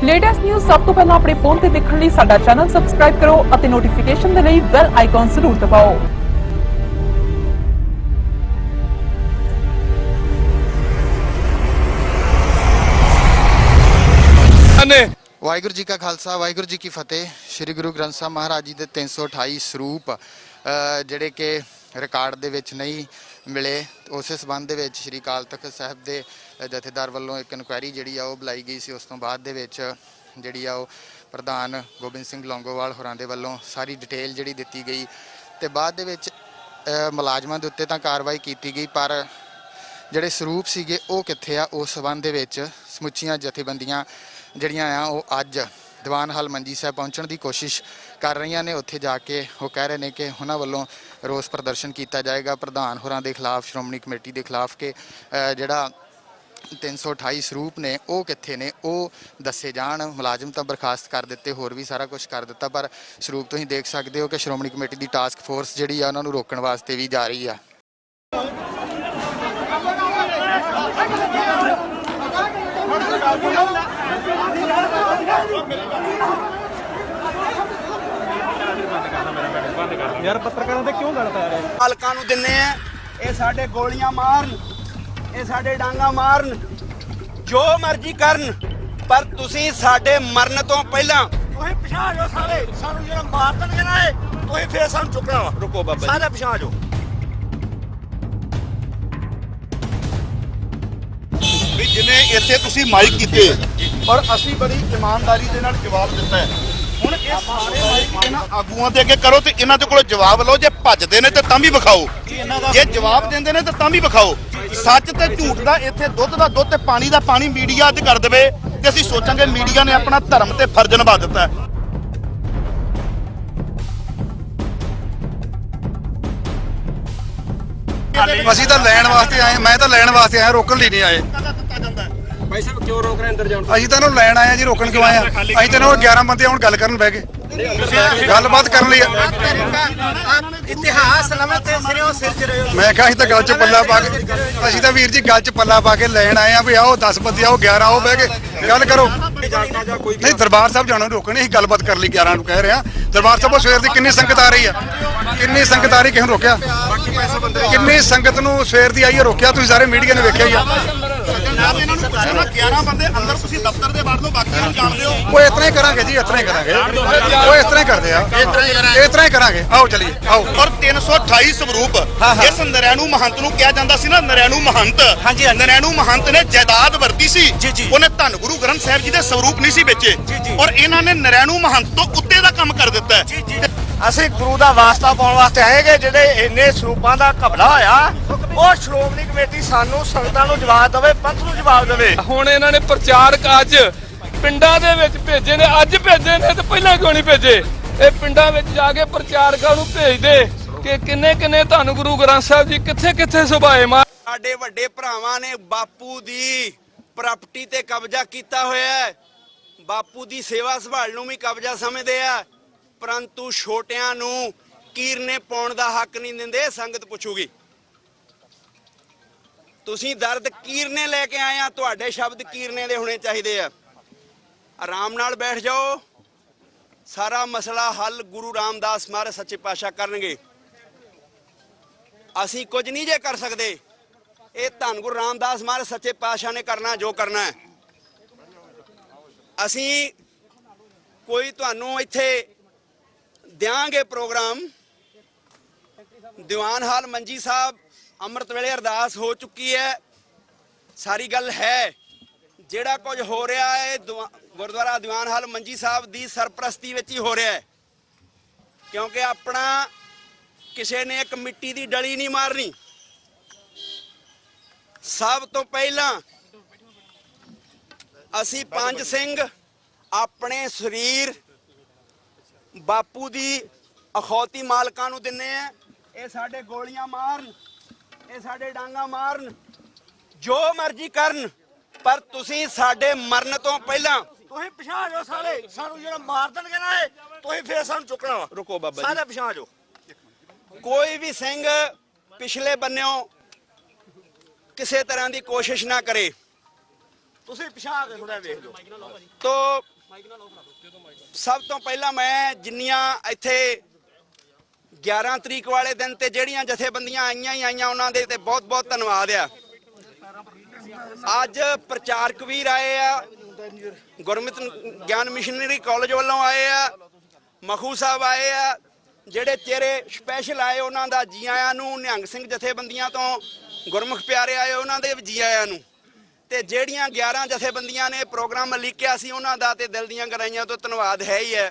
Latest news ਸਭ ਤੋਂ ਪਹਿਲਾਂ ਆਪਣੇ ਫੋਨ ਤੇ ਦੇਖਣ ਲਈ ਸਾਡਾ ਚੈਨਲ ਸਬਸਕ੍ਰਾਈਬ ਕਰੋ ਅਤੇ ਨੋਟੀਫਿਕੇਸ਼ਨ ਦੇ ਲਈ ਬੈਲ ਆਈਕਨ ਜ਼ਰੂਰ ਦਬਾਓ। ਵਾਹਿਗੁਰੂ ਜੀ ਕਾ ਖਾਲਸਾ ਵਾਹਿਗੁਰੂ ਜੀ ਕੀ ਫਤਿਹ। ਸ਼੍ਰੀ ਗੁਰੂ ਗ੍ਰੰਥ ਸਾਹਿਬ ਮਹਾਰਾਜ ਜੀ ਦੇ 328 ਸਰੂਪ ਜਿਹੜੇ ਕਿ ਰਿਕਾਰਡ ਦੇ ਵਿੱਚ ਨਹੀਂ ਮਿਲੇ, ਉਸੇ ਸਬੰਧ ਦੇ ਵਿੱਚ ਸ਼੍ਰੀ ਅਕਾਲ ਤਖਤ ਸਾਹਿਬ ਦੇ ਜਥੇਦਾਰ ਵੱਲੋਂ ਇੱਕ ਇਨਕੁਆਇਰੀ ਜਿਹੜੀ ਆ ਉਹ ਬੁਲਾਈ ਗਈ ਸੀ। ਉਸ ਤੋਂ ਬਾਅਦ ਦੇ ਵਿੱਚ ਜਿਹੜੀ ਆ ਉਹ ਪ੍ਰਧਾਨ ਗੋਬਿੰਦ ਸਿੰਘ ਲੌਂਗੋਵਾਲ ਹੋਰਾਂ ਦੇ ਵੱਲੋਂ ਸਾਰੀ ਡਿਟੇਲ ਜਿਹੜੀ ਦਿੱਤੀ ਗਈ ਤੇ ਬਾਅਦ ਦੇ ਵਿੱਚ ਮੁਲਾਜ਼ਮਾਂ ਦੇ ਉੱਤੇ ਤਾਂ ਕਾਰਵਾਈ ਕੀਤੀ ਗਈ, ਪਰ ਜਿਹੜੇ ਸਰੂਪ ਸੀਗੇ ਉਹ ਕਿੱਥੇ ਆ, ਉਸ ਸਬੰਧ ਦੇ ਵਿੱਚ ਸਮੁੱਚੀਆਂ ਜਥੇਬੰਦੀਆਂ ਜਿਹੜੀਆਂ ਆ ਉਹ ਅੱਜ ਦੀਵਾਨ ਹਾਲ ਮੰਜੀ ਸਾਹਿਬ ਪਹੁੰਚਣ ਦੀ ਕੋਸ਼ਿਸ਼ ਕਰ ਰਹੀਆਂ ਨੇ। ਉੱਥੇ ਜਾ ਕੇ ਉਹ ਕਹਿ ਰਹੇ ਨੇ ਕਿ ਉਹਨਾਂ ਵੱਲੋਂ ਰੋਸ ਪ੍ਰਦਰਸ਼ਨ ਕੀਤਾ ਜਾਏਗਾ ਪ੍ਰਧਾਨ ਹੋਰਾਂ ਦੇ ਖਿਲਾਫ, ਸ਼੍ਰੋਮਣੀ ਕਮੇਟੀ ਦੇ ਖਿਲਾਫ, ਕਿ ਜਿਹੜਾ 328 ਸਰੂਪ ਨੇ ਉਹ ਕਿੱਥੇ ਨੇ, ਉਹ ਦੱਸੇ ਜਾਣ। ਮੁਲਾਜ਼ਮ ਤਾਂ ਬਰਖਾਸਤ ਕਰ ਦਿੱਤੇ, ਹੋਰ ਵੀ ਸਾਰਾ ਕੁਝ ਕਰ ਦਿੱਤਾ, ਪਰ ਸਰੂਪ ਤੁਸੀਂ ਦੇਖ ਸਕਦੇ ਹੋ ਕਿ ਸ਼੍ਰੋਮਣੀ ਕਮੇਟੀ ਦੀ ਟਾਸਕ ਫੋਰਸ ਜਿਹੜੀ ਆ ਉਹਨਾਂ ਨੂੰ ਰੋਕਣ ਵਾਸਤੇ ਵੀ ਜਾ ਰਹੀ ਆ। यार पत्रकारों से क्यों लड़ता है? मालकां नूं दिन्ने आ, ये साडे गोलियां मारन, ये साडे डांगा मारन, जो मर्जी करन, पर तुसीं साडे मरन तो पहला तुसीं पिछा जाओ सारे। सानू जेड़ा मार देणगे ना तुसीं फिर सानू चुकना वा। रुको बाबा सारे पिछा जाओ। ਵੀ ਜਿਨੇ ਇੱਥੇ ਤੁਸੀਂ ਮਾਈਕ ਕੀਤੇ ਔਰ ਅਸੀਂ ਬੜੀ ਇਮਾਨਦਾਰੀ ਦੇ ਨਾਲ ਜਵਾਬ ਦਿੱਤਾ ਹੈ। ਹੁਣ ਇਹ ਸਾਰੇ ਮਾਈਕ ਇਹਨਾਂ ਆਗੂਆਂ ਦੇ ਅੱਗੇ ਕਰੋ ਤੇ ਇਹਨਾਂ ਦੇ ਕੋਲ ਜਵਾਬ ਲਓ। ਜੇ ਭੱਜਦੇ ਨੇ ਤੇ ਤਾਂ ਵੀ ਵਿਖਾਓ, ਜੇ ਜਵਾਬ ਦਿੰਦੇ ਨੇ ਤੇ ਤਾਂ ਵੀ ਵਿਖਾਓ। ਸੱਚ ਤੇ ਝੂਠ ਦਾ ਇੱਥੇ ਦੁੱਧ ਦਾ ਦੁੱਧ ਤੇ ਪਾਣੀ ਦਾ ਪਾਣੀ ਮੀਡੀਆ ਅੱਜ ਕਰ ਦੇਵੇ ਤੇ ਅਸੀਂ ਸੋਚਾਂਗੇ ਮੀਡੀਆ ਨੇ ਆਪਣਾ ਧਰਮ ਤੇ ਫਰਜ਼ ਨਿਭਾ ਦਿੱਤਾ ਹੈ। ਅਸੀਂ ਤਾਂ ਲੈਣ ਵਾਸਤੇ ਆਏ, ਮੈਂ ਤਾਂ ਲੈਣ ਵਾਸਤੇ ਆਇਆ, ਰੋਕਣ ਲਈ ਨਹੀਂ ਆਏ। भाई साहब क्यों रोक रहे हैं अंदर जाने? ਅਸੀਂ ਤਾਂ ਇਹਨੂੰ ਲੈਣ ਆਏ ਆ ਜੀ, ਰੋਕਣ ਕਿਉਂ ਆਏ ਆ? ਅਸੀਂ ਤਾਂ ਇਹਨੂੰ 11 ਬੰਦੇ ਹੁਣ ਗੱਲ ਕਰਨ ਬਹਿ ਗਏ, ਗੱਲਬਾਤ ਕਰਨ ਲਈ। ਇਤਿਹਾਸ ਨਵੇਂ ਤੇ ਸਿਰੋਂ ਸਿਰ ਚ ਰਹੇ। ਮੈਂ ਕਿਹਾ ਅਸੀਂ ਤਾਂ ਗੱਲ 'ਚ ਪੱਲਾ ਪਾ ਕੇ, ਅਸੀਂ ਤਾਂ ਵੀਰ ਜੀ ਗੱਲ 'ਚ ਪੱਲਾ ਪਾ ਕੇ ਲੈਣ ਆਏ ਆ ਵੀ ਆਓ 10 ਬੰਦੇ ਆਓ, 11 ਆਓ, ਬਹਿ ਕੇ ਗੱਲ ਕਰੋ। ਨਹੀਂ, ਦਰਬਾਰ ਸਾਹਿਬ ਜਾਣਾ ਰੋਕਣੇ, ਅਸੀਂ ਗੱਲਬਾਤ ਕਰਨ ਲਈ 11 ਨੂੰ ਕਹਿ ਰਹੇ ਆ। ਦਰਬਾਰ ਸਾਹਿਬ ਸਵੇਰ ਦੀ ਕਿੰਨੀ ਸੰਗਤ ਆ ਰਹੀ ਆ, ਕਿੰਨੀ ਸੰਗਤ ਆ ਰਹੀ, ਕਿਸੇ ਨੂੰ ਰੋਕਿਆ? ਕਿੰਨੀ ਸੰਗਤ ਨੂੰ ਸਵੇਰ ਦੀ ਆਈ ਹੈ, ਰੋਕਿਆ? ਤੁਸੀਂ ਸਾਰੇ ਮੀਡੀਆ ਨੇ ਵੇਖਿਆ ਹੀ ਆ। 11 ਬੰਦੇ ਅੰਦਰ ਤੁਸੀਂ ਦਫ਼ਤਰ ਦੇ ਵੜ ਲਓ, ਬਾਕੀਆਂ ਨੂੰ ਜਾਣਦੇ ਹੋ। ਉਹ ਇਸ ਤਰ੍ਹਾਂ ਹੀ ਕਰਾਂਗੇ ਜੀ, ਇਸ ਤਰ੍ਹਾਂ ਹੀ ਕਰਾਂਗੇ, ਉਹ ਇਸ ਤਰ੍ਹਾਂ ਹੀ ਕਰਦੇ ਆ, ਇਸ ਤਰ੍ਹਾਂ ਹੀ ਕਰਾਂਗੇ। ਆਓ ਚਲੀਏ, ਆਓ। ਔਰ 328 ਸਰੂਪ ਇਸ ਨਰੈਣੂ ਮਹੰਤ ਨੂੰ ਕਿਹਾ ਜਾਂਦਾ ਸੀ ਨਾ, ਨਰੈਣੂ ਮਹੰਤ। ਨਰੈਣੂ ਮਹੰਤ ਨੇ ਜਾਇਦਾਦ ਵਰਤੀ ਸੀ, ਉਹਨੇ ਧੰਨ ਗੁਰੂ ਗ੍ਰੰਥ ਸਾਹਿਬ ਜੀ ਦੇ ਸਰੂਪ ਨਹੀਂ ਸੀ ਵੇਚੇ, ਔਰ ਇਹਨਾਂ ਨੇ ਨਰੈਣੂ ਮਹੰਤ ਤੋਂ ਉੱਤੇ ਦਾ ਕੰਮ ਕਰ ਦਿੱਤਾ ਹੈ। ਅਸੀਂ ਗੁਰੂ ਦਾ ਵਾਸਤਾ ਪਾਉਣ ਵਾਸਤੇ ਆਏਗੇ। ਜਿਹੜੇ ਇੰਨੇ ਸਰੂਪਾਂ ਦਾ ਘਬਲਾ ਹੋਇਆ, ਉਹ ਸ਼੍ਰੋਮਣੀ ਕਮੇਟੀ ਸਾਨੂੰ ਸੰਗਤਾਂ ਨੂੰ ਜਵਾਬ ਦੇਵੇ, ਪੰਥ ਨੂੰ ਜਵਾਬ ਦੇਵੇ। ਹੁਣ ਇਹਨਾਂ ਨੇ ਪ੍ਰਚਾਰਕ ਅੱਜ ਪਿੰਡਾਂ ਦੇ ਵਿੱਚ ਭੇਜੇ ਨੇ, ਅੱਜ ਭੇਜੇ ਨੇ ਤੇ ਪਹਿਲਾਂ ਕਿਉਂ ਨਹੀਂ ਭੇਜੇ? ਇਹ ਪਿੰਡਾਂ ਵਿੱਚ ਜਾ ਕੇ ਪ੍ਰਚਾਰਕਾਂ ਨੂੰ ਭੇਜਦੇ ਕਿ ਕਿੰਨੇ ਕਿੰਨੇ ਧੰਨ ਗੁਰੂ ਗ੍ਰੰਥ ਸਾਹਿਬ ਜੀ ਕਿੱਥੇ ਕਿੱਥੇ ਸੁਭਾਏ ਮਾਰ। ਸਾਡੇ ਵੱਡੇ ਭਰਾਵਾਂ ਨੇ ਬਾਪੂ ਦੀ ਪ੍ਰਾਪਰਟੀ ਤੇ ਕਬਜ਼ਾ ਕੀਤਾ ਹੋਇਆ ਹੈ, ਬਾਪੂ ਦੀ ਸੇਵਾ ਸੰਭਾਲ ਨੂੰ ਵੀ ਕਬਜ਼ਾ ਸਮਝਦੇ ਆ, ਪਰੰਤੂ ਛੋਟਿਆਂ ਨੂੰ ਕੀਰਨੇ ਪਾਉਣ ਦਾ ਹੱਕ ਨਹੀਂ ਦਿੰਦੇ। ਸੰਗਤ ਪੁੱਛੂਗੀ ਤੁਸੀਂ ਦਰਦ ਕੀਰਨੇ ਲੈ ਕੇ ਆਏ ਆ, ਤੁਹਾਡੇ ਸ਼ਬਦ ਕੀਰਨੇ ਦੇ ਹੋਣੇ ਚਾਹੀਦੇ ਆ। ਆਰਾਮ ਨਾਲ ਬੈਠ ਜਾਓ, ਸਾਰਾ ਮਸਲਾ ਹੱਲ ਗੁਰੂ ਰਾਮਦਾਸ ਮਹਾਰਾਜ ਸੱਚੇ ਪਾਤਸ਼ਾਹ ਕਰਨਗੇ। ਅਸੀਂ ਕੁਝ ਨਹੀਂ ਜੇ ਕਰ ਸਕਦੇ, ਇਹ ਧੰਨ ਗੁਰੂ ਰਾਮਦਾਸ ਮਹਾਰਾਜ ਸੱਚੇ ਪਾਤਸ਼ਾਹ ਨੇ ਕਰਨਾ ਜੋ ਕਰਨਾ ਹੈ। ਅਸੀਂ ਕੋਈ ਤੁਹਾਨੂੰ ਇੱਥੇ ਦਿਆਂਗੇ ਪ੍ਰੋਗਰਾਮ। ਦੀਵਾਨ ਹਾਲ ਮੰਜੀ ਸਾਹਿਬ ਅੰਮ੍ਰਿਤ ਵੇਲੇ ਅਰਦਾਸ ਹੋ ਚੁੱਕੀ ਹੈ, ਸਾਰੀ ਗੱਲ ਹੈ। ਜਿਹੜਾ ਕੁਝ ਹੋ ਰਿਹਾ ਹੈ ਗੁਰਦੁਆਰਾ ਦੀਵਾਨ ਹਾਲ ਮੰਜੀ ਸਾਹਿਬ ਦੀ ਸਰਪ੍ਰਸਤੀ ਵਿੱਚ ਹੀ ਹੋ ਰਿਹਾ ਹੈ, ਕਿਉਂਕਿ ਆਪਣਾ ਕਿਸੇ ਨੇ ਇੱਕ ਮਿੱਟੀ ਦੀ ਡਲੀ ਨਹੀਂ ਮਾਰਨੀ। ਸਭ ਤੋਂ ਪਹਿਲਾਂ ਅਸੀਂ ਪੰਜ ਸਿੰਘ ਆਪਣੇ ਸਰੀਰ ਬਾਪੂ ਦੀ ਅਖੌਤੀ ਮਾਲਕਾਂ ਨੂੰ ਦਿੰਨੇ ਆ। ਇਹ ਸਾਡੇ ਗੋਲੀਆਂ ਮਾਰਨ, ਇਹ ਸਾਡੇ ਡਾਂਗਾ ਮਾਰਨ, ਜੋ ਮਰਜੀ ਕਰਨ, ਪਰ ਤੁਸੀਂ ਸਾਡੇ ਮਰਨ ਤੋਂ ਪਹਿਲਾਂ ਤੁਸੀਂ ਪਿਛਾ ਜਾਓ ਸਾਰੇ। ਸਾਨੂੰ ਜਿਹੜਾ ਮਾਰ ਦੇਣਗੇ ਨਾ ਤੁਸੀਂ ਫਿਰ ਸਾਨੂੰ ਚੁੱਕਣਾ ਵਾ। ਰੁਕੋ ਬਾਬਾ ਸਾਰੇ ਪਿਛਾ ਜਾਓ। ਕੋਈ ਵੀ ਸਿੰਘ ਪਿਛਲੇ ਬੰਨਿਓ ਕਿਸੇ ਤਰ੍ਹਾਂ ਦੀ ਕੋਸ਼ਿਸ਼ ਨਾ ਕਰੇ। ਤੁਸੀਂ ਪਿਛਾਂ ਕੇ ਥੋੜਾ ਵੇਖ ਲਓ। ਤੋ ਸਭ ਤੋਂ ਪਹਿਲਾਂ ਮੈਂ ਜਿੰਨੀਆਂ ਇੱਥੇ 11 ਤਰੀਕ ਵਾਲੇ ਦਿਨ ਤੇ ਜਿਹੜੀਆਂ ਜਥੇਬੰਦੀਆਂ ਆਈਆਂ ਹੀ ਆਈਆਂ ਉਹਨਾਂ ਦੇ ਤੇ ਬਹੁਤ ਬਹੁਤ ਧੰਨਵਾਦ ਆ। ਅੱਜ ਪ੍ਰਚਾਰਕ ਵੀਰ ਆਏ ਆ, ਗੁਰਮਤਿ ਗਿਆਨ ਮਿਸ਼ਨਰੀ ਕਾਲਜ ਵੱਲੋਂ ਆਏ ਆ, ਮਖੂ ਸਾਹਿਬ ਆਏ ਆ, ਜਿਹੜੇ ਚਿਹਰੇ ਸਪੈਸ਼ਲ ਆਏ ਉਹਨਾਂ ਦਾ ਜੀ ਆਇਆਂ ਨੂੰ। ਨਿਹੰਗ ਸਿੰਘ ਜਥੇਬੰਦੀਆਂ ਤੋਂ ਗੁਰਮੁਖ ਪਿਆਰੇ ਆਏ ਉਹਨਾਂ ਦੇ ਵੀ ਜੀ ਆਇਆਂ ਨੂੰ। ਤੇ ਜਿਹੜੀਆਂ 11 ਜਥੇਬੰਦੀਆਂ ਨੇ ਪ੍ਰੋਗਰਾਮ ਲਿਖਿਆ ਸੀ ਉਹਨਾਂ ਦਾ ਤੇ ਦਿਲ ਦੀਆਂ ਗਹਿਰਾਈਆਂ ਤੋਂ ਧੰਨਵਾਦ ਹੈ ਹੀ ਹੈ।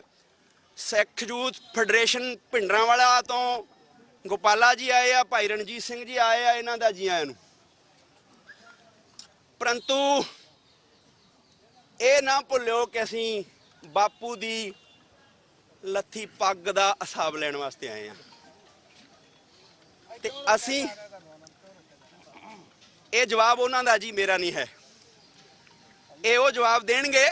ਸਿੱਖ ਯੂਥ ਫੈਡਰੇਸ਼ਨ ਭਿੰਡਰਾਂਵਾਲਾ ਤੋਂ ਗੋਪਾਲਾ ਜੀ ਆਏ ਆ, ਭਾਈ ਰਣਜੀਤ ਸਿੰਘ ਜੀ ਆਏ ਆ, ਇਹਨਾਂ ਦਾ ਜੀ ਆਇਆਂ ਨੂੰ। ਪਰੰਤੂ ਇਹ ਨਾ ਭੁੱਲਿਓ ਕਿ ਅਸੀਂ ਬਾਪੂ ਦੀ ਲੱਥੀ ਪੱਗ ਦਾ ਹਿਸਾਬ ਲੈਣ ਵਾਸਤੇ ਆਏ ਆ ਤੇ ਅਸੀਂ ਇਹ ਜਵਾਬ ਉਹਨਾਂ ਦਾ ਜੀ ਮੇਰਾ ਨਹੀਂ ਹੈ। ਇਹ ਉਹ ਜਵਾਬ ਦੇਣਗੇ।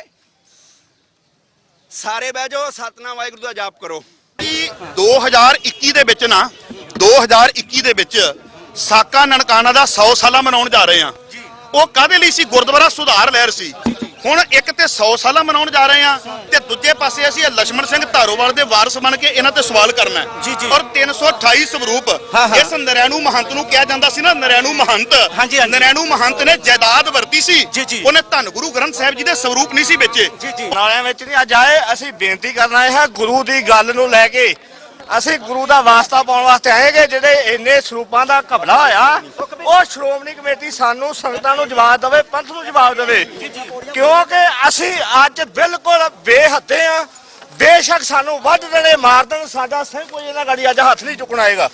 ਸਾਰੇ ਬਹਿ ਜਾਓ, ਸਤਨਾਮ ਵਾਹਿਗੁਰੂ ਦਾ ਜਾਪ ਕਰੋ। 2021 ਦੇ ਵਿੱਚ ਨਾ 2021 ਦੇ ਵਿੱਚ ਸਾਕਾ ਨਨਕਾਣਾ ਦਾ 100 ਸਾਲਾ ਮਨਾਉਣ ਜਾ ਰਹੇ ਆ। ਉਹ ਕਾਹਦੇ ਲਈ ਸੀ? ਗੁਰਦੁਆਰਾ ਸੁਧਾਰ ਲਹਿਰ ਸੀ। ਹੁਣ ਇੱਕ ਤੇ 100 ਸਾਲਾ ਮਨਾਉਣ ਜਾ ਰਹੇ ਆ ਤੇ ਦੂਜੇ ਪਾਸੇ ਅਸੀਂ ਲక్ష్మణ ਸਿੰਘ ਧਾਰੋਵਾਲ ਦੇ ਵਾਰਸ ਬਣ ਕੇ ਇਹਨਾਂ ਤੇ ਸਵਾਲ ਕਰਨਾ ਹੈ। ਔਰ 328 ਸਰੂਪ ਇਸ ਨਰੈਣੂ ਮਹੰਤ ਨੂੰ ਕਿਹਾ ਜਾਂਦਾ ਸੀ ਨਾ, ਨਰੈਣੂ ਮਹੰਤ। ਨਰੈਣੂ ਮਹੰਤ ਨੇ ਜਾਇਦਾਦ ਵਰਤੀ ਸੀ, ਉਹਨੇ ਧੰਨ ਗੁਰੂ ਗ੍ਰੰਥ ਸਾਹਿਬ ਜੀ ਦੇ ਸਰੂਪ ਨਹੀਂ ਸੀ ਵੇਚੇ। ਨਾਲਿਆਂ ਵਿੱਚ ਨਹੀਂ ਅੱਜ ਆਏ, ਅਸੀਂ ਬੇਨਤੀ ਕਰਨਾ ਇਹ ਹੈ ਗੁਰੂ ਦੀ ਗੱਲ ਨੂੰ ਲੈ ਕੇ ਅਸੀਂ ਗੁਰੂ ਦਾ ਵਾਸਤਾ ਪਾਉਣ ਵਾਸਤੇ ਆਏਗੇ। ਜਿਹੜੇ ਇੰਨੇ ਸਰੂਪਾਂ ਦਾ ਘਪਲਾ ਹੋਇਆ ਉਹ ਸ਼੍ਰੋਮਣੀ ਕਮੇਟੀ ਸਾਨੂੰ ਸੰਗਤਾਂ ਨੂੰ ਜਵਾਬ ਦੇਵੇ, ਪੰਥ ਨੂੰ ਜਵਾਬ ਦੇਵੇ, ਕਿਉਂਕਿ ਅਸੀਂ ਅੱਜ ਬਿਲਕੁਲ ਬੇਹੱਦੇ ਆ। ਬੇਸ਼ੱਕ ਸਾਨੂੰ ਵੱਢ ਦੇਣੇ, ਮਾਰ ਦੇਣ, ਸਾਡਾ ਸਿੰਘ ਕੋਈ ਇਹਨਾਂ ਗਾੜੀ ਅੱਜ ਹੱਥ ਨਹੀਂ ਚੁੱਕਣਾ ਹੈਗਾ।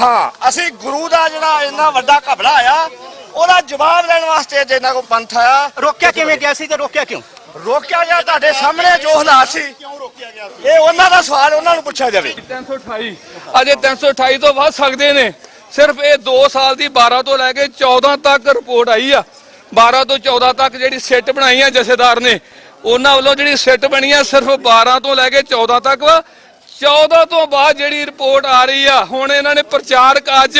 ਹਾਂ, ਅਸੀਂ ਗੁਰੂ ਦਾ ਜਿਹੜਾ ਇੰਨਾ ਵੱਡਾ ਘਪਲਾ ਆਇਆ ਉਹਦਾ ਜਵਾਬ ਲੈਣ ਵਾਸਤੇ ਜੇ ਇਹਨਾਂ ਕੋ ਪੰਥ ਆਇਆ। ਰੋਕਿਆ ਕਿਵੇਂ ਗਿਆ ਸੀ ਤੇ ਰੋਕਿਆ ਕਿਉਂ? ਰੋਕਿਆ ਗਿਆ ਤੁਹਾਡੇ ਸਾਹਮਣੇ ਜੋ ਹਾਲਾਤ ਸੀ, ਇਹ ਉਹਨਾਂ ਦਾ ਸਵਾਲ ਉਹਨਾਂ ਨੂੰ ਪੁੱਛਿਆ ਜਾਵੇ। 328 ਅਜੇ 328 ਤੋਂ ਵੱਧ ਸਕਦੇ ਨੇ। ਸਿਰਫ ਇਹ 2 ਸਾਲ ਦੀ 12 ਤੋਂ ਲੈ ਕੇ 14 ਤੱਕ ਰਿਪੋਰਟ ਆਈ ਆ। 12 ਤੋਂ 14 ਤੱਕ ਜਿਹੜੀ ਸਿੱਟ ਬਣਾਈ ਆ ਜਥੇਦਾਰ ਨੇ, ਉਹਨਾਂ ਵੱਲੋਂ ਜਿਹੜੀ ਸਿੱਟ ਬਣੀ ਆ ਸਿਰਫ 12 ਤੋਂ ਲੈ ਕੇ 14 ਤੱਕ ਵਾ। 14 ਤੋਂ ਬਾਅਦ ਜਿਹੜੀ ਰਿਪੋਰਟ ਆ ਰਹੀ ਆ, ਹੁਣ ਇਹਨਾਂ ਨੇ ਪ੍ਰਚਾਰਕ ਅੱਜ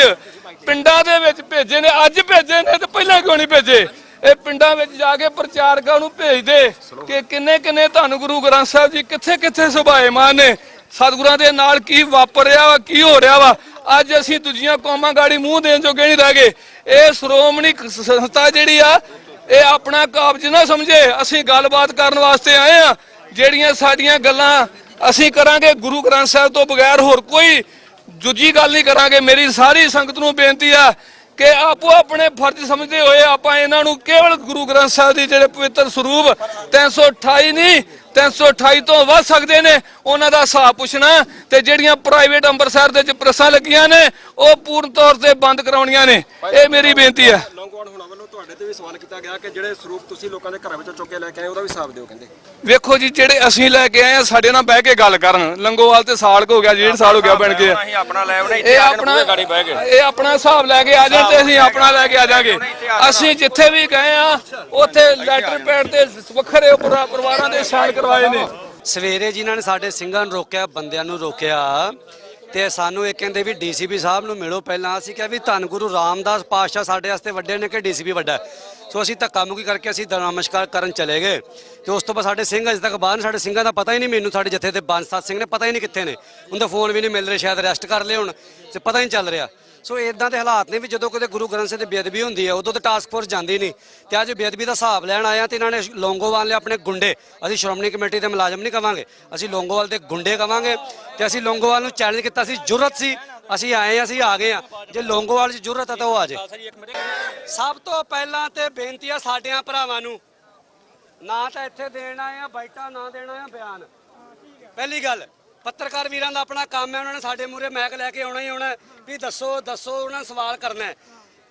ਪਿੰਡਾਂ ਦੇ ਵਿੱਚ ਭੇਜੇ ਨੇ। ਅੱਜ ਭੇਜੇ ਨੇ ਤੇ ਪਹਿਲਾਂ ਕਿਉਂ ਨਹੀਂ ਭੇਜੇ? ਇਹ ਪਿੰਡਾਂ ਵਿੱਚ ਜਾ ਕੇ ਪ੍ਰਚਾਰਕਾਂ ਨੂੰ ਭੇਜਦੇ ਕਿ ਕਿੰਨੇ ਕਿੰਨੇ ਧੰਨ ਗੁਰੂ ਗ੍ਰੰਥ ਸਾਹਿਬ ਜੀ ਕਿੱਥੇ ਕਿੱਥੇ ਸੁਭਾਏਮਾਨ ਨੇ, ਸਤਿਗੁਰਾਂ ਦੇ ਨਾਲ ਕੀ ਵਾਪਰ ਰਿਹਾ ਵਾ, ਕੀ ਹੋ ਰਿਹਾ ਵਾ। ਅੱਜ ਅਸੀਂ ਦੂਜੀਆਂ ਕੌਮਾਂ ਗਾੜੀ ਮੂੰਹ ਦੇਣ ਜੋਗੇ ਨਹੀਂ ਰਹਿ ਗਏ। ਇਹ ਸ਼੍ਰੋਮਣੀ ਸੰਸਥਾ ਜਿਹੜੀ ਆ ਇਹ ਆਪਣਾ ਕਾਬਜ ਨਾ ਸਮਝੇ। ਅਸੀਂ ਗੱਲਬਾਤ ਕਰਨ ਵਾਸਤੇ ਆਏ ਆ। ਜਿਹੜੀਆਂ ਸਾਡੀਆਂ ਗੱਲਾਂ ਅਸੀਂ ਕਰਾਂਗੇ ਗੁਰੂ ਗ੍ਰੰਥ ਸਾਹਿਬ ਤੋਂ ਬਗੈਰ ਹੋਰ ਕੋਈ ਦੂਜੀ ਗੱਲ ਨਹੀਂ ਕਰਾਂਗੇ। ਮੇਰੀ ਸਾਰੀ ਸੰਗਤ ਨੂੰ ਬੇਨਤੀ ਆ ਕਿ ਆਪੋ ਆਪਣੇ ਫਰਜ਼ ਸਮਝਦੇ ਹੋਏ ਆਪਾਂ ਇਹਨਾਂ ਨੂੰ ਕੇਵਲ ਗੁਰੂ ਗ੍ਰੰਥ ਸਾਹਿਬ ਦੀ ਜਿਹੜੇ ਪਵਿੱਤਰ ਸਰੂਪ 328 ਨਹੀਂ 328 ਤੋਂ ਵੱਧ ਸਕਦੇ ਨੇ ਉਹਨਾਂ ਦਾ ਹਿਸਾਬ ਪੁੱਛਣਾ। ਤੇ ਜਿਹੜੀਆਂ ਪ੍ਰਾਈਵੇਟ ਅੰਮ੍ਰਿਤਸਰ ਦੇ ਵਿੱਚ ਪ੍ਰੈਸਾਂ ਲੱਗੀਆਂ ਨੇ ਉਹ ਪੂਰਨ ਤੌਰ ਤੇ ਬੰਦ ਕਰਾਉਣੀਆਂ ਨੇ। ਇਹ ਮੇਰੀ ਬੇਨਤੀ ਹੈ। ਲੌਂਗੋਵਾਲ ਹੋਣਾ ਵੱਲੋਂ ਤੁਹਾਡੇ ਤੇ ਵੀ ਸਵਾਲ ਕੀਤਾ ਗਿਆ ਕਿ ਜਿਹੜੇ ਸਰੂਪ ਤੁਸੀਂ ਲੋਕਾਂ ਦੇ ਘਰਾਂ ਵਿੱਚੋਂ ਚੁੱਕ ਕੇ ਲੈ ਕੇ ਆਏ ਉਹਦਾ ਵੀ ਹਿਸਾਬ ਦਿਓ ਕਹਿੰਦੇ। ਵੇਖੋ ਜੀ, ਜਿਹੜੇ ਅਸੀਂ ਲੈ ਕੇ ਆਏ ਆ ਸਾਡੇ ਨਾਲ ਬਹਿ ਕੇ ਗੱਲ ਕਰਨ। ਲੰਗੋਵਾਲ ਤੇ ਸਾਲ ਹੋ ਗਿਆ, 1.5 ਸਾਲ ਹੋ ਗਿਆ ਬਣ ਕੇ। ਅਸੀਂ ਆਪਣਾ ਲੈ ਆਉਣਾ, ਇੱਥੇ ਆ ਕੇ ਗਾੜੀ ਬਹਿ ਗਏ। ਇਹ ਆਪਣਾ ਹਿਸਾਬ ਲੈ ਕੇ ਆ ਜਾਣ ਤੇ ਅਸੀਂ ਆਪਣਾ ਲੈ ਕੇ ਆ ਜਾਾਂਗੇ। ਅਸੀਂ ਜਿੱਥੇ ਵੀ ਗਏ ਆ ਉੱਥੇ ਲੈਟਰ ਪੈਡ ਤੇ ਵੱਖਰੇ ਪਰਿਵਾਰਾਂ ਦੇ ਸਾਈਨ ਕਰਵਾਏ ਨੇ। ਸਵੇਰੇ ਜਿਨ੍ਹਾਂ ਨੇ ਸਾਡੇ ਸਿੰਘਾਂ ਨੂੰ ਰੋਕਿਆ, ਬੰਦਿਆਂ ਨੂੰ ਰੋਕਿਆ ਤੇ ਸਾਨੂੰ ਇਹ ਕਹਿੰਦੇ ਵੀ ਡੀਸੀਪੀ ਸਾਹਿਬ ਨੂੰ ਮਿਲੋ ਪਹਿਲਾਂ। ਅਸੀਂ ਕਿਹਾ ਵੀ ਧੰਨ ਗੁਰੂ ਰਾਮਦਾਸ ਪਾਤਸ਼ਾਹ ਸਾਡੇ ਵਾਸਤੇ ਵੱਡੇ ਨੇ ਕਿ ਡੀਸੀਪੀ ਵੱਡਾ। ਸੋ ਅਸੀਂ ਧੱਕਾ ਮੁੱਕੀ ਕਰਕੇ ਅਸੀਂ ਨਮਸਕਾਰ ਕਰਨ ਚਲੇ ਗਏ ਤੇ ਉਸ ਤੋਂ ਬਾਅਦ ਸਾਡੇ ਸਿੰਘ ਅਜੇ ਤੱਕ ਬਾਹਰ ਨੇ। ਸਾਡੇ ਸਿੰਘਾਂ ਦਾ ਪਤਾ ਹੀ ਨਹੀਂ, ਮੈਨੂੰ ਸਾਡੇ ਜਥੇ ਦੇ 5-7 ਸਿੰਘ ਨੇ ਪਤਾ ਹੀ ਨਹੀਂ ਕਿੱਥੇ ਨੇ। ਉਹਦਾ ਫੋਨ ਵੀ ਨਹੀਂ ਮਿਲ ਰਿਹਾ, ਸ਼ਾਇਦ ਅਰੈਸਟ ਕਰ ਲਏ ਹੁਣ ਤੇ ਪਤਾ ਹੀ ਨਹੀਂ ਚੱਲ ਰਿਹਾ। ਸੋ ਇਦਾਂ ਦੇ ਹਾਲਾਤ ਨੇ ਵੀ ਜਦੋਂ ਕਿਤੇ ਗੁਰੂ ਗ੍ਰੰਥ ਸਾਹਿਬ ਦੀ ਬੇਅਦਬੀ ਹੁੰਦੀ ਹੈ ਉਦੋਂ ਤਾਂ ਟਾਸਕ ਫੋਰਸ ਜਾਂਦੀ ਨਹੀਂ। ਤੇ ਅੱਜ ਬੇਅਦਬੀ ਦਾ ਹਿਸਾਬ ਲੈਣ ਆਇਆ ਤੇ ਇਹਨਾਂ ਨੇ ਲੌਂਗੋਵਾਲ ਨੇ ਆਪਣੇ ਗੁੰਡੇ, ਅਸੀਂ ਸ਼੍ਰੋਮਣੀ ਕਮੇਟੀ ਦੇ ਮੁਲਾਜ਼ਮ ਨਹੀਂ ਕਵਾਂਗੇ, ਅਸੀਂ ਲੌਂਗੋਵਾਲ ਦੇ ਗੁੰਡੇ ਕਵਾਂਗੇ। ਤੇ ਅਸੀਂ ਲੌਂਗੋਵਾਲ ਨੂੰ ਚੈਲੰਜ ਕੀਤਾ ਸੀ, ਜੁਰਤ ਸੀ, ਅਸੀਂ ਆਏ ਆ, ਅਸੀਂ ਆ ਗਏ ਆ। ਜੇ ਲੌਂਗੋਵਾਲ 'ਚ ਜੁਰਤ ਹੈ ਤਾਂ ਉਹ ਆ ਜਾਏ। ਸਭ ਤੋਂ ਪਹਿਲਾਂ ਤੇ ਬੇਨਤੀ ਆ ਸਾਡਿਆਂ ਭਰਾਵਾਂ ਨੂੰ, ਨਾ ਤਾਂ ਇੱਥੇ ਦੇਣ ਆਏ ਆ ਬੈਠਾ, ਨਾ ਦੇਣਾ ਆ ਬਿਆਨ। ਪਹਿਲੀ ਗੱਲ, ਪੱਤਰਕਾਰ ਵੀਰਾਂ ਦਾ ਆਪਣਾ ਕੰਮ ਹੈ, ਉਹਨਾਂ ਨੇ ਸਾਡੇ ਮੂਹਰੇ ਮੈਕ ਲੈ ਕੇ ਆਉਣਾ ਹੀ ਆਉਣਾ ਵੀ ਦੱਸੋ ਦੱਸੋ, ਉਹਨਾਂ ਨੇ ਸਵਾਲ ਕਰਨਾ ਹੈ।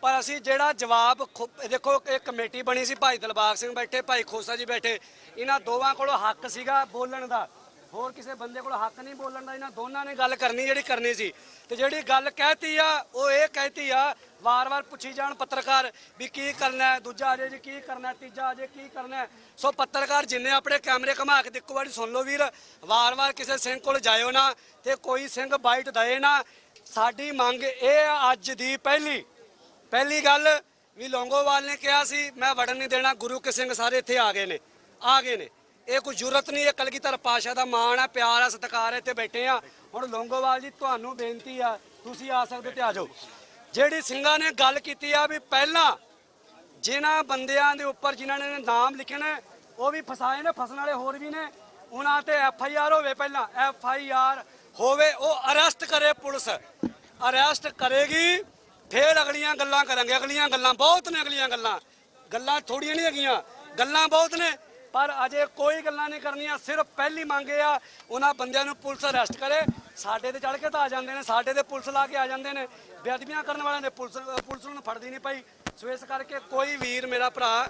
ਪਰ ਅਸੀਂ ਜਿਹੜਾ ਜਵਾਬ ਦੇਖੋ, ਇੱਕ ਕਮੇਟੀ ਬਣੀ ਸੀ, ਭਾਈ ਦਿਲਬਾਗ ਸਿੰਘ ਬੈਠੇ, ਭਾਈ ਖੋਸਾ ਜੀ ਬੈਠੇ, ਇਹਨਾਂ ਦੋਵਾਂ ਕੋਲੋਂ ਹੱਕ ਸੀਗਾ ਬੋਲਣ ਦਾ, ਹੋਰ ਕਿਸੇ ਬੰਦੇ ਕੋਲ ਹੱਕ ਨਹੀਂ ਬੋਲਣ ਦਾ। ਇਹਨਾਂ ਦੋਨਾਂ ਨੇ ਗੱਲ ਕਰਨੀ ਜਿਹੜੀ ਕਰਨੀ ਸੀ ਤੇ ਜਿਹੜੀ ਗੱਲ ਕਹਿਤੀ ਆ ਉਹ ਇਹ ਕਹਿਤੀ ਆ, ਵਾਰ-ਵਾਰ ਪੁੱਛੀ ਜਾਣ ਪੱਤਰਕਾਰ ਵੀ ਕੀ ਕਰਨਾ ਹੈ, ਦੂਜਾ ਅਜੇ ਜੀ ਕੀ ਕਰਨਾ, ਤੀਜਾ ਅਜੇ ਕੀ ਕਰਨਾ। ਸੋ ਪੱਤਰਕਾਰ ਜਿੰਨੇ ਆਪਣੇ ਕੈਮਰੇ ਘੁਮਾ ਕੇ ਇੱਕੋ ਵਾਰੀ ਸੁਣ ਲਓ ਵੀਰ, ਵਾਰ-ਵਾਰ ਕਿਸੇ ਸਿੰਘ ਕੋਲ ਜਾਇਓ ਨਾ ਤੇ ਕੋਈ ਸਿੰਘ ਬਾਈਟ ਦਏ ਨਾ। ਸਾਡੀ ਮੰਗ ਇਹ ਅੱਜ ਦੀ ਪਹਿਲੀ ਗੱਲ ਵੀ ਲੌਂਗੋਵਾਲ ਨੇ ਕਿਹਾ ਸੀ ਮੈਂ ਵੜਨ ਨਹੀਂ ਦੇਣਾ, ਗੁਰੂ ਕੇ ਸਿੰਘ ਸਾਰੇ ਇੱਥੇ ਆ ਗਏ ਨੇ ਇਹ ਕੋਈ ਜ਼ਰੂਰਤ ਨਹੀਂ, ਇਹ ਕਲਗੀਧਰ ਪਾਤਸ਼ਾਹ ਦਾ ਮਾਣ ਹੈ, ਪਿਆਰ ਹੈ, ਸਤਿਕਾਰ ਹੈ, ਇੱਥੇ ਬੈਠੇ ਆ। ਹੁਣ ਲੌਂਗੋਵਾਲ ਜੀ ਤੁਹਾਨੂੰ ਬੇਨਤੀ ਆ, ਤੁਸੀਂ ਆ ਸਕਦੇ ਤੇ ਆ ਜਾਓ। ਜਿਹੜੀ ਸਿੰਘਾਂ ਨੇ ਗੱਲ ਕੀਤੀ ਆ ਵੀ ਪਹਿਲਾਂ ਜਿਨ੍ਹਾਂ ਬੰਦਿਆਂ ਦੇ ਉੱਪਰ ਜਿਨ੍ਹਾਂ ਨੇ ਨਾਮ ਲਿਖੇ ਨੇ ਉਹ ਵੀ ਫਸਾਏ ਨੇ, ਫਸਣ ਵਾਲੇ ਹੋਰ ਵੀ ਨੇ, ਉਹਨਾਂ ਤੇ FIR ਹੋਵੇ, ਪਹਿਲਾਂ FIR ਹੋਵੇ, ਉਹ ਅਰੈਸਟ ਕਰੇ ਪੁਲਿਸ, ਅਰੈਸਟ ਕਰੇਗੀ ਫੇਰ ਅਗਲੀਆਂ ਗੱਲਾਂ ਕਰਾਂਗੇ। ਅਗਲੀਆਂ ਗੱਲਾਂ ਬਹੁਤ ਨੇ, ਅਗਲੀਆਂ ਗੱਲਾਂ ਥੋੜੀਆਂ ਨਹੀਂ ਹੈਗੀਆਂ, ਗੱਲਾਂ ਬਹੁਤ ਨੇ, ਪਰ ਅਜੇ ਕੋਈ ਗੱਲਾਂ ਨਹੀਂ ਕਰਨੀਆਂ। ਸਿਰਫ ਪਹਿਲੀ ਮੰਗੇ ਆ ਉਹਨਾਂ ਬੰਦਿਆਂ ਨੂੰ ਪੁਲਿਸ ਅਰੈਸਟ ਕਰੇ। ਸਾਡੇ ਤੇ ਚੜ ਕੇ ਤਾਂ ਆ ਜਾਂਦੇ ਨੇ, ਸਾਡੇ ਤੇ ਪੁਲਿਸ ਲਾ ਕੇ ਆ ਜਾਂਦੇ ਨੇ, ਬੇਅਦਬੀਆਂ ਕਰਨ ਵਾਲਿਆਂ ਦੇ ਪੁਲਿਸ ਨੂੰ ਫੜਦੀ ਨਹੀਂ ਪਈ। ਸੋ ਇਸ ਕਰਕੇ ਕੋਈ ਵੀਰ ਮੇਰਾ ਭਰਾ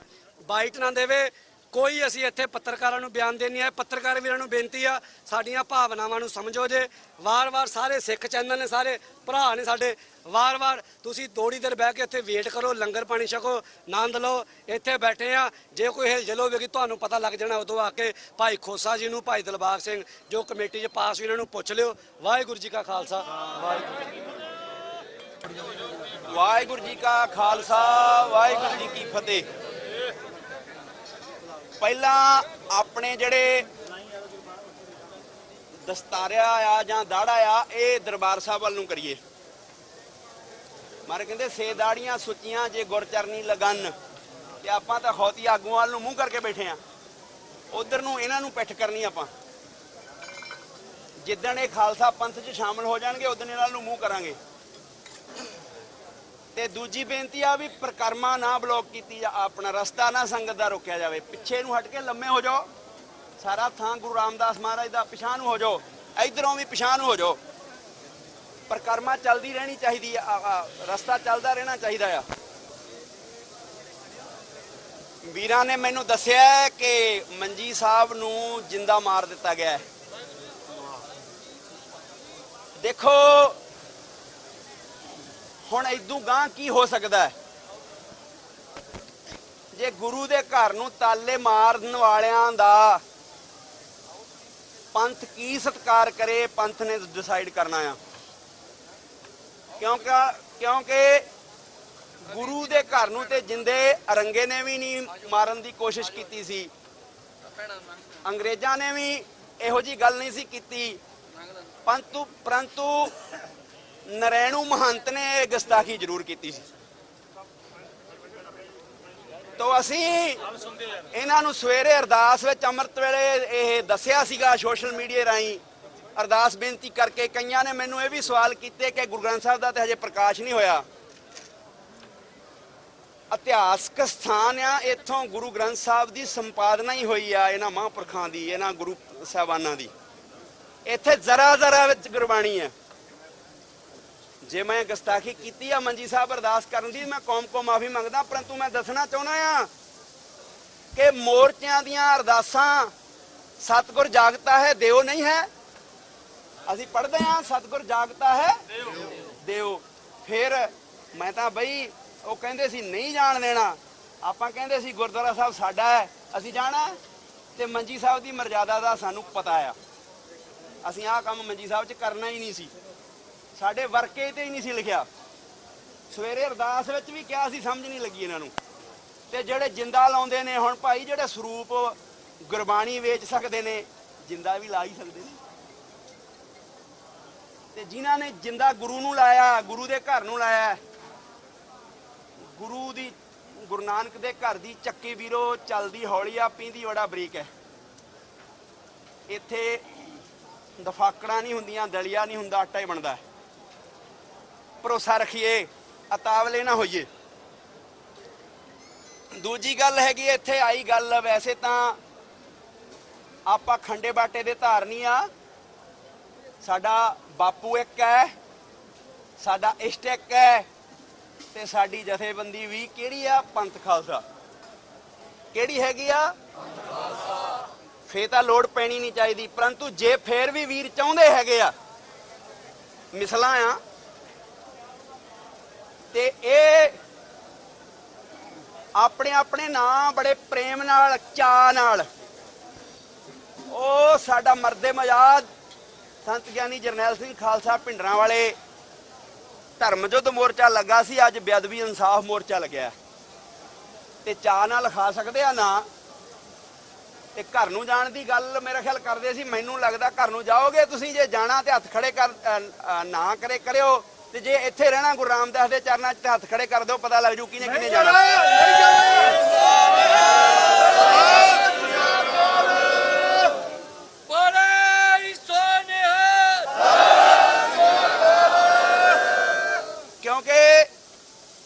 ਬਾਈਟ ਨਾ ਦੇਵੇ, ਕੋਈ ਅਸੀਂ ਇੱਥੇ ਪੱਤਰਕਾਰਾਂ ਨੂੰ ਬਿਆਨ ਦੇਣੀ ਹੈ। ਪੱਤਰਕਾਰ ਵੀਰਾਂ ਨੂੰ ਬੇਨਤੀ ਆ ਸਾਡੀਆਂ ਭਾਵਨਾਵਾਂ ਨੂੰ ਸਮਝੋ ਜੇ। ਵਾਰ-ਵਾਰ ਸਾਰੇ ਸਿੱਖ ਚੈਨਲ ਨੇ, ਸਾਰੇ ਭਰਾ ਨੇ ਸਾਡੇ, ਵਾਰ-ਵਾਰ ਤੁਸੀਂ ਥੋੜੀ ਦੇਰ ਬਹਿ ਕੇ ਇੱਥੇ ਵੇਟ ਕਰੋ, ਲੰਗਰ ਪਾਣੀ ਛਕੋ, ਆਨੰਦ ਲਓ। ਇੱਥੇ ਬੈਠੇ ਆ, ਜੇ ਕੋਈ ਹਿਲਜੁਲ ਹੋਵੇਗੀ ਤੁਹਾਨੂੰ ਪਤਾ ਲੱਗ ਜਾਣਾ, ਉਦੋਂ ਆ ਕੇ ਭਾਈ ਖੋਸਾ ਜੀ ਨੂੰ, ਭਾਈ ਦਿਲਬਾਗ ਸਿੰਘ ਜੋ ਕਮੇਟੀ 'ਚ ਪਾਸ ਹੋਈ, ਇਹਨਾਂ ਨੂੰ ਪੁੱਛ ਲਿਓ। ਵਾਹਿਗੁਰੂ ਜੀ ਕਾ ਖਾਲਸਾ, ਵਾਹਿਗੁਰੂ ਜੀ ਕਾ ਖਾਲਸਾ, ਵਾਹਿਗੁਰੂ ਜੀ ਕੀ ਫਤਿਹ। ਪਹਿਲਾਂ ਆਪਣੇ ਜਿਹੜੇ ਦਸਤਾਰਿਆ ਆ ਜਾਂ ਦਾੜਾ ਆ, ਇਹ ਦਰਬਾਰ ਸਾਹਿਬ ਵੱਲ ਨੂੰ ਕਰੀਏ। ਮਾਰੇ ਕਹਿੰਦੇ ਸੇ ਦਾੜੀਆਂ ਸੁੱਚੀਆਂ ਜੇ ਗੁਰਚਰਨੀ ਲਗਨ, ਤੇ ਆਪਾਂ ਤਾਂ ਖੌਤੀ ਆਗੂਆਂ ਵੱਲ ਨੂੰ ਮੂੰਹ ਕਰਕੇ ਬੈਠੇ ਆ, ਉਧਰ ਨੂੰ ਇਹਨਾਂ ਨੂੰ ਪਿੱਠ ਕਰਨੀ ਆਪਾਂ। ਜਿੱਦਣ ਇਹ ਖਾਲਸਾ ਪੰਥ 'ਚ ਸ਼ਾਮਲ ਹੋ ਜਾਣਗੇ ਉਦੋਂ ਇਹਨਾਂ ਨੂੰ ਮੂੰਹ ਕਰਾਂਗੇ। ਤੇ ਦੂਜੀ ਬੇਨਤੀ ਆ ਵੀ ਪ੍ਰਕਰਮਾ ਨਾ ਬਲੌਕ ਕੀਤੀ ਜਾ, ਆਪਣਾ ਰਸਤਾ ਨਾ ਸੰਗਤ ਦਾ ਰੋਕਿਆ ਜਾਵੇ। ਪਿੱਛੇ ਨੂੰ ਹਟ ਕੇ ਲੰਮੇ ਹੋ ਜਾਓ, ਸਾਰਾ ਥਾਂ ਗੁਰੂ ਰਾਮਦਾਸ ਮਹਾਰਾਜ ਦਾ ਪਿਛਾਂਹ ਨੂੰ ਹੋ ਜਾਓ, ਇਧਰੋਂ ਵੀ ਪਿਛਾਂਹ ਨੂੰ ਹੋ ਜਾਓ। ਪ੍ਰਕਰਮਾ ਚੱਲਦੀ ਰਹਿਣੀ ਚਾਹੀਦੀ ਆ, ਰਸਤਾ ਚੱਲਦਾ ਰਹਿਣਾ ਚਾਹੀਦਾ ਆ। ਵੀਰਾਂ ਨੇ ਮੈਨੂੰ ਦੱਸਿਆ ਕਿ ਮੰਜੀ ਸਾਹਿਬ ਨੂੰ ਜਿੰਦਾ ਮਾਰ ਦਿੱਤਾ ਗਿਆ ਹੈ। ਦੇਖੋ ਹੁਣ ਇਦੋਂ ਗਾਂ ਕੀ ਹੋ ਸਕਦਾ ਹੈ ਜੇ ਗੁਰੂ ਦੇ ਘਰ ਨੂੰ ਤਾਲੇ ਮਾਰਨ ਵਾਲਿਆਂ ਦਾ ਪੰਥ ਕੀ ਸਤਿਕਾਰ ਕਰੇ। ਪੰਥ ਨੇ ਡਿਸਾਈਡ ਕਰਨਾ ਆ, ਕਿਉਂਕਿ ਗੁਰੂ ਦੇ ਘਰ ਨੂੰ ਤੇ ਜਿੰਦੇ ਅਰੰਗੇ ਨੇ ਵੀ ਨਹੀਂ ਮਾਰਨ ਦੀ ਕੋਸ਼ਿਸ਼ ਕੀਤੀ ਸੀ, ਅੰਗਰੇਜ਼ਾਂ ਨੇ ਵੀ ਇਹੋ ਜੀ ਗੱਲ ਨਹੀਂ ਸੀ ਕੀਤੀ, ਪਰੰਤੂ ਨਰੈਣੂ ਮਹੰਤ ਨੇ ਇਹ ਗੁਸਤਾਖੀ ਜ਼ਰੂਰ ਕੀਤੀ ਸੀ। ਤੋ ਅਸੀਂ ਇਹਨਾਂ ਨੂੰ ਸਵੇਰੇ ਅਰਦਾਸ ਵਿੱਚ ਅੰਮ੍ਰਿਤ ਵੇਲੇ ਇਹ ਦੱਸਿਆ ਸੀਗਾ, ਸੋਸ਼ਲ ਮੀਡੀਆ ਰਾਹੀਂ ਅਰਦਾਸ ਬੇਨਤੀ ਕਰਕੇ। ਕਈਆਂ ਨੇ ਮੈਨੂੰ ਇਹ ਵੀ ਸਵਾਲ ਕੀਤੇ ਕਿ ਗੁਰੂ ਗ੍ਰੰਥ ਸਾਹਿਬ ਦਾ ਤੇ ਹਜੇ ਪ੍ਰਕਾਸ਼ ਨਹੀਂ ਹੋਇਆ। ਇਤਿਹਾਸਕ ਸਥਾਨ ਆ, ਇੱਥੋਂ ਗੁਰੂ ਗ੍ਰੰਥ ਸਾਹਿਬ ਦੀ ਸੰਪਾਦਨਾ ਹੀ ਹੋਈ ਆ, ਇਹਨਾਂ ਮਹਾਂਪੁਰਖਾਂ ਦੀ, ਇਹਨਾਂ ਗੁਰੂ ਸਾਹਿਬਾਨਾਂ ਦੀ। ਇੱਥੇ ਜ਼ਰਾ ਵਿੱਚ ਗੁਰਬਾਣੀ ਹੈ। ਜੇ ਮੈਂ ਗੁਸਤਾਖੀ ਕੀਤੀ ਆ ਮੰਜੀ ਸਾਹਿਬ ਅਰਦਾਸ ਕਰਨ ਦੀ, ਮੈਂ ਕੌਮ ਕੋ ਮਾਫੀ ਮੰਗਦਾ, ਪਰੰਤੂ ਮੈਂ ਦੱਸਣਾ ਚਾਹੁੰਦਾ ਆ ਕਿ ਮੋਰਚਿਆਂ ਦੀਆਂ ਅਰਦਾਸਾਂ ਸਤਿਗੁਰ ਜਾਗਤਾ ਹੈ ਦਿਓ ਨਹੀਂ ਹੈ। ਅਸੀਂ ਪੜ੍ਹਦੇ ਹਾਂ ਸਤਿਗੁਰ ਜਾਗਤਾ ਹੈ ਦਿਓ। ਫਿਰ ਮੈਂ ਤਾਂ ਬਈ ਉਹ ਕਹਿੰਦੇ ਸੀ ਨਹੀਂ ਜਾਣ ਦੇਣਾ, ਆਪਾਂ ਕਹਿੰਦੇ ਸੀ ਗੁਰਦੁਆਰਾ ਸਾਹਿਬ ਸਾਡਾ ਹੈ, ਅਸੀਂ ਜਾਣਾ। ਤੇ ਮੰਜੀ ਸਾਹਿਬ ਦੀ ਮਰਜ਼ਾਦਾ ਦਾ ਸਾਨੂੰ ਪਤਾ ਆ, ਅਸੀਂ ਆਹ ਕੰਮ ਮੰਜੀ ਸਾਹਿਬ 'ਚ ਕਰਨਾ ਹੀ ਨਹੀਂ ਸੀ, ਸਾਡੇ ਵਰਕੇ ਤੇ ਹੀ ਨਹੀਂ ਸੀ ਲਿਖਿਆ। ਸਵੇਰੇ ਅਰਦਾਸ ਵਿੱਚ ਵੀ ਕਿਹਾ ਸੀ, ਸਮਝ ਨਹੀਂ ਲੱਗੀ ਇਹਨਾਂ ਨੂੰ। ਤੇ ਜਿਹੜੇ ਜਿੰਦਾ ਲਾਉਂਦੇ ਨੇ, ਹੁਣ ਭਾਈ ਜਿਹੜੇ ਸਰੂਪ ਗੁਰਬਾਣੀ ਵੇਚ ਸਕਦੇ ਨੇ, ਜਿੰਦਾ ਵੀ ਲਾ ਹੀ ਸਕਦੇ ਨੇ। ਤੇ ਜਿਨ੍ਹਾਂ ਨੇ ਜਿੰਦਾ ਗੁਰੂ ਨੂੰ ਲਾਇਆ, ਗੁਰੂ ਦੇ ਘਰ ਨੂੰ ਲਾਇਆ, ਗੁਰੂ ਨਾਨਕ ਦੇ ਘਰ ਦੀ ਚੱਕੀ ਵੀਰੋ ਚੱਲਦੀ ਹੌਲੀ ਆ, ਪੀਂਦੀ ਬੜਾ ਬਰੀਕ ਹੈ। ਇੱਥੇ ਦਫਾਕੜਾਂ ਨਹੀਂ ਹੁੰਦੀਆਂ, ਦਲੀਆ ਨਹੀਂ ਹੁੰਦਾ, ਆਟਾ ਹੀ ਬਣਦਾ। ਭਰੋਸਾ ਰੱਖੀਏ, ਅਤਾਵਲੇ ਨਾ ਹੋਈਏ। ਦੂਜੀ ਗੱਲ ਹੈਗੀ, ਇੱਥੇ ਆਈ ਗੱਲ, ਵੈਸੇ ਤਾਂ ਆਪਾਂ ਖੰਡੇ ਬਾਟੇ ਦੇ ਧਾਰਨੀ ਆ, ਸਾਡਾ ਬਾਪੂ ਇੱਕ ਹੈ, ਸਾਡਾ ਇਸ਼ਟ ਇੱਕ ਹੈ, ਤੇ ਸਾਡੀ ਜਥੇਬੰਦੀ ਵੀ ਕਿਹੜੀ ਆ? ਪੰਥ ਖਾਲਸਾ। ਕਿਹੜੀ ਹੈਗੀ ਆ? ਫੇਰ ਤਾਂ ਲੋੜ ਪੈਣੀ ਨਹੀਂ ਚਾਹੀਦੀ। ਪਰੰਤੂ ਜੇ ਫੇਰ ਵੀ ਵੀਰ ਚਾਹੁੰਦੇ ਹੈਗੇ ਆ ਮਿਸਲਾਂ ਆ, ਤੇ ਇਹ ਆਪਣੇ ਆਪਣੇ ਨਾਂ ਬੜੇ ਪ੍ਰੇਮ ਨਾਲ, ਚਾਅ ਨਾਲ, ਉਹ ਸਾਡਾ ਮਰਦੇ ਮਜਾਦ ਸੰਤ ਗਿਆਨੀ ਜਰਨੈਲ ਸਿੰਘ ਖਾਲਸਾ ਭਿੰਡਰਾਂ ਵਾਲੇ ਧਰਮ ਯੁੱਧ ਮੋਰਚਾ ਲੱਗਾ ਸੀ, ਅੱਜ ਬੇਅਦਬੀ ਇਨਸਾਫ ਮੋਰਚਾ ਲੱਗਿਆ। ਤੇ ਚਾਹ ਨਾਲ ਲਿਖਾ ਸਕਦੇ ਆ ਨਾ। ਤੇ ਘਰ ਨੂੰ ਜਾਣ ਦੀ ਗੱਲ ਮੇਰਾ ਖਿਆਲ ਕਰਦੇ ਸੀ। ਮੈਨੂੰ ਲੱਗਦਾ ਘਰ ਨੂੰ ਜਾਓਗੇ ਤੁਸੀਂ, ਜੇ ਜਾਣਾ ਤੇ ਹੱਥ ਖੜੇ ਕਰ ਨਾ ਕਰਿਓ, ਤੇ ਜੇ ਇੱਥੇ ਰਹਿਣਾ ਗੁਰੂ ਰਾਮਦਾਸ ਦੇ ਚਰਨਾਂ 'ਚ ਤੇ ਹੱਥ ਖੜੇ ਕਰ ਦਿਓ, ਪਤਾ ਲੱਗ ਜੂ ਕਿਹਨੇ ਕਿਹਨੇ ਜਾਣਾ। ਕਿਉਂਕਿ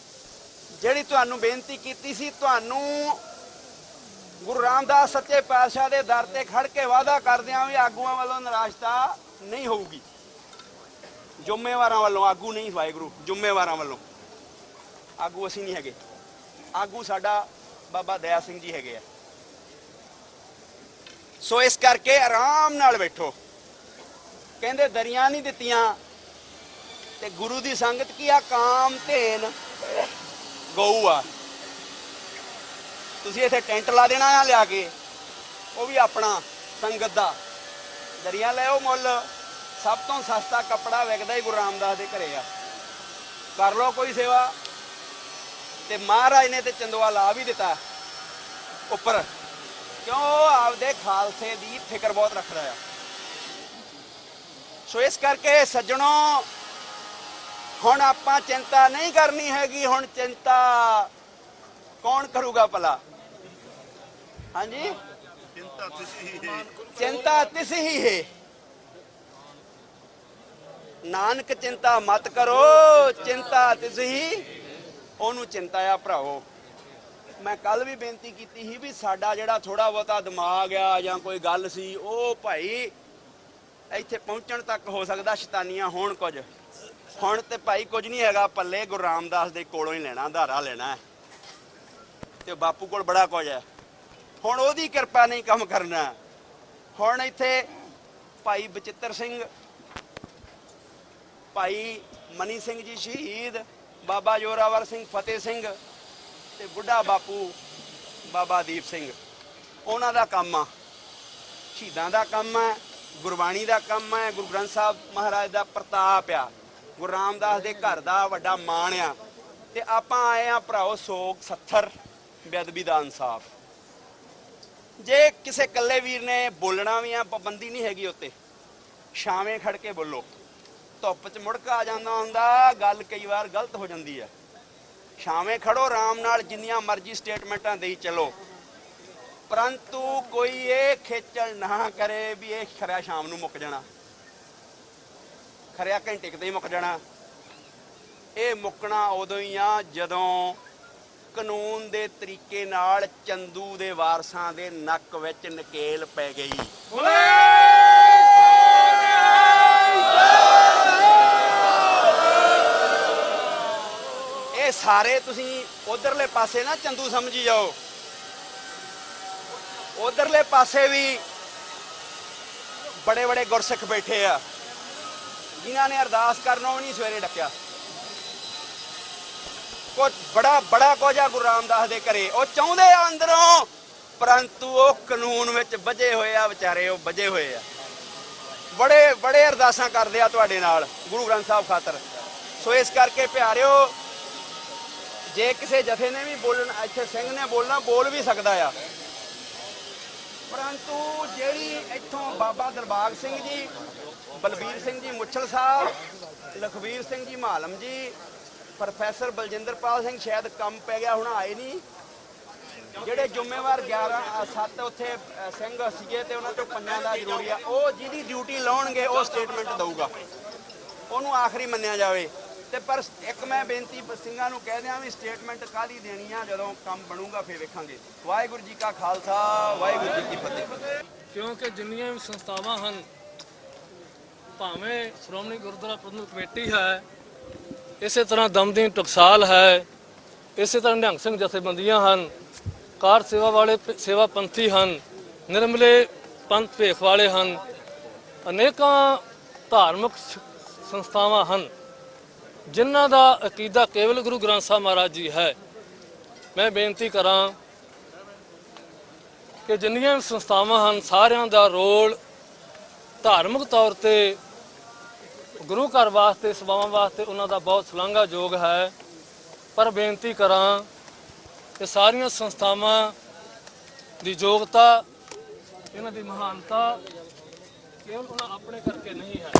ਜਿਹੜੀ ਤੁਹਾਨੂੰ ਬੇਨਤੀ ਕੀਤੀ ਸੀ, ਤੁਹਾਨੂੰ ਗੁਰੂ ਰਾਮਦਾਸ ਸੱਚੇ ਪਾਤਸ਼ਾਹ ਦੇ ਦਰ ਤੇ ਖੜ ਕੇ ਵਾਅਦਾ ਕਰਦਿਆਂ ਵੀ ਆਗੂਆਂ ਵੱਲੋਂ ਨਿਰਾਸ਼ਤਾ ਨਹੀਂ ਹੋਊਗੀ। ਜ਼ਿੰਮੇਵਾਰਾਂ ਵੱਲੋਂ, ਆਗੂ ਨਹੀਂ ਵਾਹਿਗੁਰੂ, ਜ਼ਿੰਮੇਵਾਰਾਂ ਵੱਲੋਂ। ਆਗੂ ਅਸੀਂ ਨਹੀਂ ਹੈਗੇ, ਆਗੂ ਸਾਡਾ ਬਾਬਾ ਦਇਆ ਸਿੰਘ ਜੀ ਹੈਗੇ ਆ। ਸੋ ਇਸ ਕਰਕੇ ਆਰਾਮ ਨਾਲ ਬੈਠੋ। ਕਹਿੰਦੇ ਦਰੀਆਂ ਨਹੀਂ ਦਿੱਤੀਆਂ ਤੇ ਗੁਰੂ ਦੀ ਸੰਗਤ ਕੀ ਆ, ਕਾਮ ਧੇਨ ਗਊ ਆ। ਤੁਸੀਂ ਇੱਥੇ ਟੈਂਟ ਲਾ ਦੇਣਾ ਆ ਲਿਆ ਕੇ, ਉਹ ਵੀ ਆਪਣਾ ਸੰਗਤ ਦਾ। ਦਰੀਆਂ ਲਿਓ ਮੁੱਲ, ਸਭ ਤੋਂ ਸਸਤਾ ਕੱਪੜਾ ਵਿਕਦਾ ਹੀ ਗੁਰੂ ਰਾਮਦਾਸ ਦੇ ਘਰੇ ਆ। ਕਰ ਲਓ ਕੋਈ ਸੇਵਾ। ਤੇ ਮਹਾਰਾਜ ਨੇ ਤੇ ਚੰਦੋਆ ਲਾ ਵੀ ਦਿੱਤਾ ਉੱਪਰ, ਕਿਉਂ ਆਪਦੇ ਖਾਲਸੇ ਦੀ ਫਿਕਰ ਬਹੁਤ ਰੱਖਦਾ ਆ। ਸੋ ਇਸ ਕਰਕੇ ਸੱਜਣੋ, ਹੁਣ ਆਪਾਂ ਚਿੰਤਾ ਨਹੀਂ ਕਰਨੀ ਹੈਗੀ। ਹੁਣ ਚਿੰਤਾ ਕੌਣ ਕਰੂਗਾ ਭਲਾ? ਹਾਂਜੀ, ਚਿੰਤਾ ਤਿਸ ਹੀ ਹੈ, ਨਾਨਕ ਚਿੰਤਾ ਮਤ ਕਰੋ, ਚਿੰਤਾ ਤਿਸ ਹੀ ਉਹਨੂੰ ਚਿੰਤਾ ਆ ਭਰਾਵੋ। ਮੈਂ ਕੱਲ ਵੀ ਬੇਨਤੀ ਕੀਤੀ ਸੀ ਵੀ ਸਾਡਾ ਜਿਹੜਾ ਥੋੜਾ ਬਹੁਤਾ ਦਿਮਾਗ ਆ ਜਾਂ ਕੋਈ ਗੱਲ ਸੀ, ਉਹ ਭਾਈ ਇੱਥੇ ਪਹੁੰਚਣ ਤੱਕ ਹੋ ਸਕਦਾ ਸ਼ੈਤਾਨੀਆਂ ਹੋਣ ਕੁਝ। ਹੁਣ ਤੇ ਭਾਈ ਕੁਝ ਨਹੀਂ ਹੈਗਾ ਪੱਲੇ, ਗੁਰੂ ਰਾਮਦਾਸ ਦੇ ਕੋਲੋਂ ਹੀ ਲੈਣਾ, ਧਾਰਾ ਲੈਣਾ ਤੇ ਬਾਪੂ ਕੋਲ ਬੜਾ ਕੁਝ ਹੈ। ਹੁਣ ਉਹਦੀ ਕਿਰਪਾ ਨਹੀਂ ਕੰਮ ਕਰਨਾ। ਹੁਣ ਇੱਥੇ ਭਾਈ ਬਚਿੱਤਰ ਸਿੰਘ, ਭਾਈ ਮਨੀ ਸਿੰਘ ਜੀ ਸ਼ਹੀਦ, ਬਾਬਾ ਜੋਰਾਵਰ ਸਿੰਘ ਫਤਿਹ ਸਿੰਘ ਤੇ ਬੁੱਢਾ ਬਾਪੂ ਬਾਬਾ ਦੀਪ ਸਿੰਘ, ਉਹਨਾਂ ਦਾ ਕੰਮ ਆ, ਸ਼ਹੀਦਾਂ ਦਾ ਕੰਮ ਹੈ, ਗੁਰਬਾਣੀ ਦਾ ਕੰਮ ਹੈ, ਗੁਰੂ ਗ੍ਰੰਥ ਸਾਹਿਬ ਮਹਾਰਾਜ ਦਾ ਪ੍ਰਤਾਪ ਆ, ਗੁਰੂ ਰਾਮਦਾਸ ਦੇ ਘਰ ਦਾ ਵੱਡਾ ਮਾਣ ਆ। ਤੇ ਆਪਾਂ ਆਏ ਆ ਭਰਾਓ ਸੋਗ 70 ਬੇਅਦਬੀ ਦਾ ਇਨਸਾਫ। ਜੇ ਕਿਸੇ ਇਕੱਲੇ ਵੀਰ ਨੇ ਬੋਲਣਾ ਵੀ ਆ, ਪਾਬੰਦੀ ਨਹੀਂ ਹੈਗੀ ਉੱਤੇ, ਛਾਵੇਂ ਖੜ ਕੇ ਬੋਲੋ। ਧੁੱਪ 'ਚ ਮੁੜਕ ਆ ਜਾਂਦਾ ਹੁੰਦਾ, ਗੱਲ ਕਈ ਵਾਰ ਗਲਤ ਹੋ ਜਾਂਦੀ ਹੈ। ਛਾਵੇਂ ਖੜੋ ਆਰਾਮ ਨਾਲ, ਜਿੰਨੀਆਂ ਮਰਜ਼ੀ ਸਟੇਟਮੈਂਟਾਂ ਦੇਈ ਚਲੋ, ਪਰੰਤੂ ਕੋਈ ਇਹ ਖੇਚਲ ਨਾ ਕਰੇ ਵੀ ਇਹ ਖਰਿਆ ਸ਼ਾਮ ਨੂੰ ਮੁੱਕ ਜਾਣਾ, ਖਰਿਆ ਘੰਟੇ ਕਿਤੇ ਹੀ ਮੁੱਕ ਜਾਣਾ। ਇਹ ਮੁੱਕਣਾ ਉਦੋਂ ਹੀ ਆ ਜਦੋਂ ਕਾਨੂੰਨ ਦੇ ਤਰੀਕੇ ਨਾਲ ਚੰਦੂ ਦੇ ਵਾਰਸਾਂ ਦੇ ਨੱਕ ਵਿੱਚ ਨਕੇਲ ਪੈ ਗਈ। ਇਹ ਸਾਰੇ ਤੁਸੀਂ ਉਧਰਲੇ ਪਾਸੇ ਨਾ ਚੰਦੂ ਸਮਝੀ ਜਾਓ, ਉਧਰਲੇ ਪਾਸੇ ਵੀ ਬੜੇ ਬੜੇ ਗੁਰਸਿੱਖ ਬੈਠੇ ਆ ਜਿਨ੍ਹਾਂ ਨੇ ਅਰਦਾਸ ਕਰਨੋਂ ਵੀ ਨਹੀਂ ਸਵੇਰੇ ਡੱਕਿਆ। ਕੁਝ ਬੜਾ ਕੁਝ ਆ ਗੁਰੂ ਰਾਮਦਾਸ ਦੇ ਘਰੇ, ਉਹ ਚਾਹੁੰਦੇ ਆ ਅੰਦਰੋਂ, ਪਰੰਤੂ ਉਹ ਕਾਨੂੰਨ ਵਿੱਚ ਵੱਜੇ ਹੋਏ ਆ ਵਿਚਾਰੇ, ਉਹ ਵੱਜੇ ਹੋਏ ਆ। ਬੜੇ ਅਰਦਾਸਾਂ ਕਰਦੇ ਆ ਤੁਹਾਡੇ ਨਾਲ ਗੁਰੂ ਗ੍ਰੰਥ ਸਾਹਿਬ ਖਾਤਰ। ਸੋ ਇਸ ਕਰਕੇ ਪਿਆਰਿਓ, ਜੇ ਕਿਸੇ ਜਥੇ ਨੇ ਵੀ ਬੋਲਣਾ, ਇੱਥੇ ਸਿੰਘ ਨੇ ਬੋਲਣਾ, ਬੋਲ ਵੀ ਸਕਦਾ ਆ, ਪਰੰਤੂ ਜਿਹੜੀ ਇੱਥੋਂ ਬਾਬਾ ਦਿਲਬਾਗ ਸਿੰਘ ਜੀ, ਬਲਬੀਰ ਸਿੰਘ ਜੀ ਮੁੱਛਲ ਸਾਹਿਬ, ਲਖਵੀਰ ਸਿੰਘ ਜੀ ਮਾਲਮ ਜੀ, ਪ੍ਰੋਫੈਸਰ ਬਲਜਿੰਦਰਪਾਲ ਸਿੰਘ, ਸ਼ਾਇਦ ਕੰਮ ਪੈ ਗਿਆ ਹੁਣ ਆਏ ਨਹੀਂ, ਜਿਹੜੇ ਜ਼ਿੰਮੇਵਾਰ 7 ਉੱਥੇ ਸਿੰਘ ਸੀਗੇ ਤੇ ਉਹਨਾਂ ਚੋਂ 5 ਦਾ ਜ਼ਰੂਰੀ ਆ, ਉਹ ਜਿਹਦੀ ਡਿਊਟੀ ਲਾਉਣਗੇ ਉਹ ਸਟੇਟਮੈਂਟ ਦਊਗਾ, ਉਹਨੂੰ ਆਖਰੀ ਮੰਨਿਆ ਜਾਵੇ। ਤੇ ਪਰ ਇੱਕ ਮੈਂ ਬੇਨਤੀ ਸਿੰਘਾਂ ਨੂੰ ਕਹਿ ਦਿਆਂ ਵੀ ਸਟੇਟਮੈਂਟ ਕਾਹਦੀ ਦੇਣੀ ਆ, ਜਦੋਂ ਕੰਮ ਬਣੂਗਾ ਫਿਰ ਵੇਖਾਂਗੇ। ਵਾਹਿਗੁਰੂ ਜੀ ਕਾ ਖਾਲਸਾ, ਵਾਹਿਗੁਰੂ ਜੀ ਕੀ ਫਤਿਹ। ਕਿਉਂਕਿ ਜਿੰਨੀਆਂ ਵੀ ਸੰਸਥਾਵਾਂ ਹਨ, ਭਾਵੇਂ ਸ਼੍ਰੋਮਣੀ ਗੁਰਦੁਆਰਾ ਪ੍ਰਬੰਧਕ ਕਮੇਟੀ ਹੈ, ਇਸੇ ਤਰ੍ਹਾਂ ਦਮਦਮੀ ਟਕਸਾਲ ਹੈ, ਇਸੇ ਤਰ੍ਹਾਂ ਨਿਹੰਗ ਸਿੰਘ ਜਥੇਬੰਦੀਆਂ ਹਨ, ਕਾਰ ਸੇਵਾ ਵਾਲੇ ਸੇਵਾ ਪੰਥੀ ਹਨ, ਨਿਰਮਲੇ ਪੰਥ ਭੇਖ ਵਾਲੇ ਹਨ, ਅਨੇਕਾਂ ਧਾਰਮਿਕ ਸੰਸਥਾਵਾਂ ਹਨ ਜਿਨ੍ਹਾਂ ਦਾ ਅਕੀਦਾ ਕੇਵਲ ਗੁਰੂ ਗ੍ਰੰਥ ਸਾਹਿਬ ਮਹਾਰਾਜ ਜੀ ਹੈ। ਮੈਂ ਬੇਨਤੀ ਕਰਾਂ ਕਿ ਜਿੰਨੀਆਂ ਵੀ ਸੰਸਥਾਵਾਂ ਹਨ, ਸਾਰਿਆਂ ਦਾ ਰੋਲ ਧਾਰਮਿਕ ਤੌਰ ਤੇ ਗੁਰੂ ਘਰ ਵਾਸਤੇ, ਸੇਵਾਵਾਂ ਵਾਸਤੇ ਉਹਨਾਂ ਦਾ ਬਹੁਤ ਸ਼ਲਾਘਾਯੋਗ ਹੈ। ਪਰ ਬੇਨਤੀ ਕਰਾਂ ਇਹ ਸਾਰੀਆਂ ਸੰਸਥਾਵਾਂ ਦੀ ਯੋਗਤਾ, ਇਹਨਾਂ ਦੀ ਮਹਾਨਤਾ ਕੇਵਲ ਉਹਨਾਂ ਆਪਣੇ ਕਰਕੇ ਨਹੀਂ ਹੈ।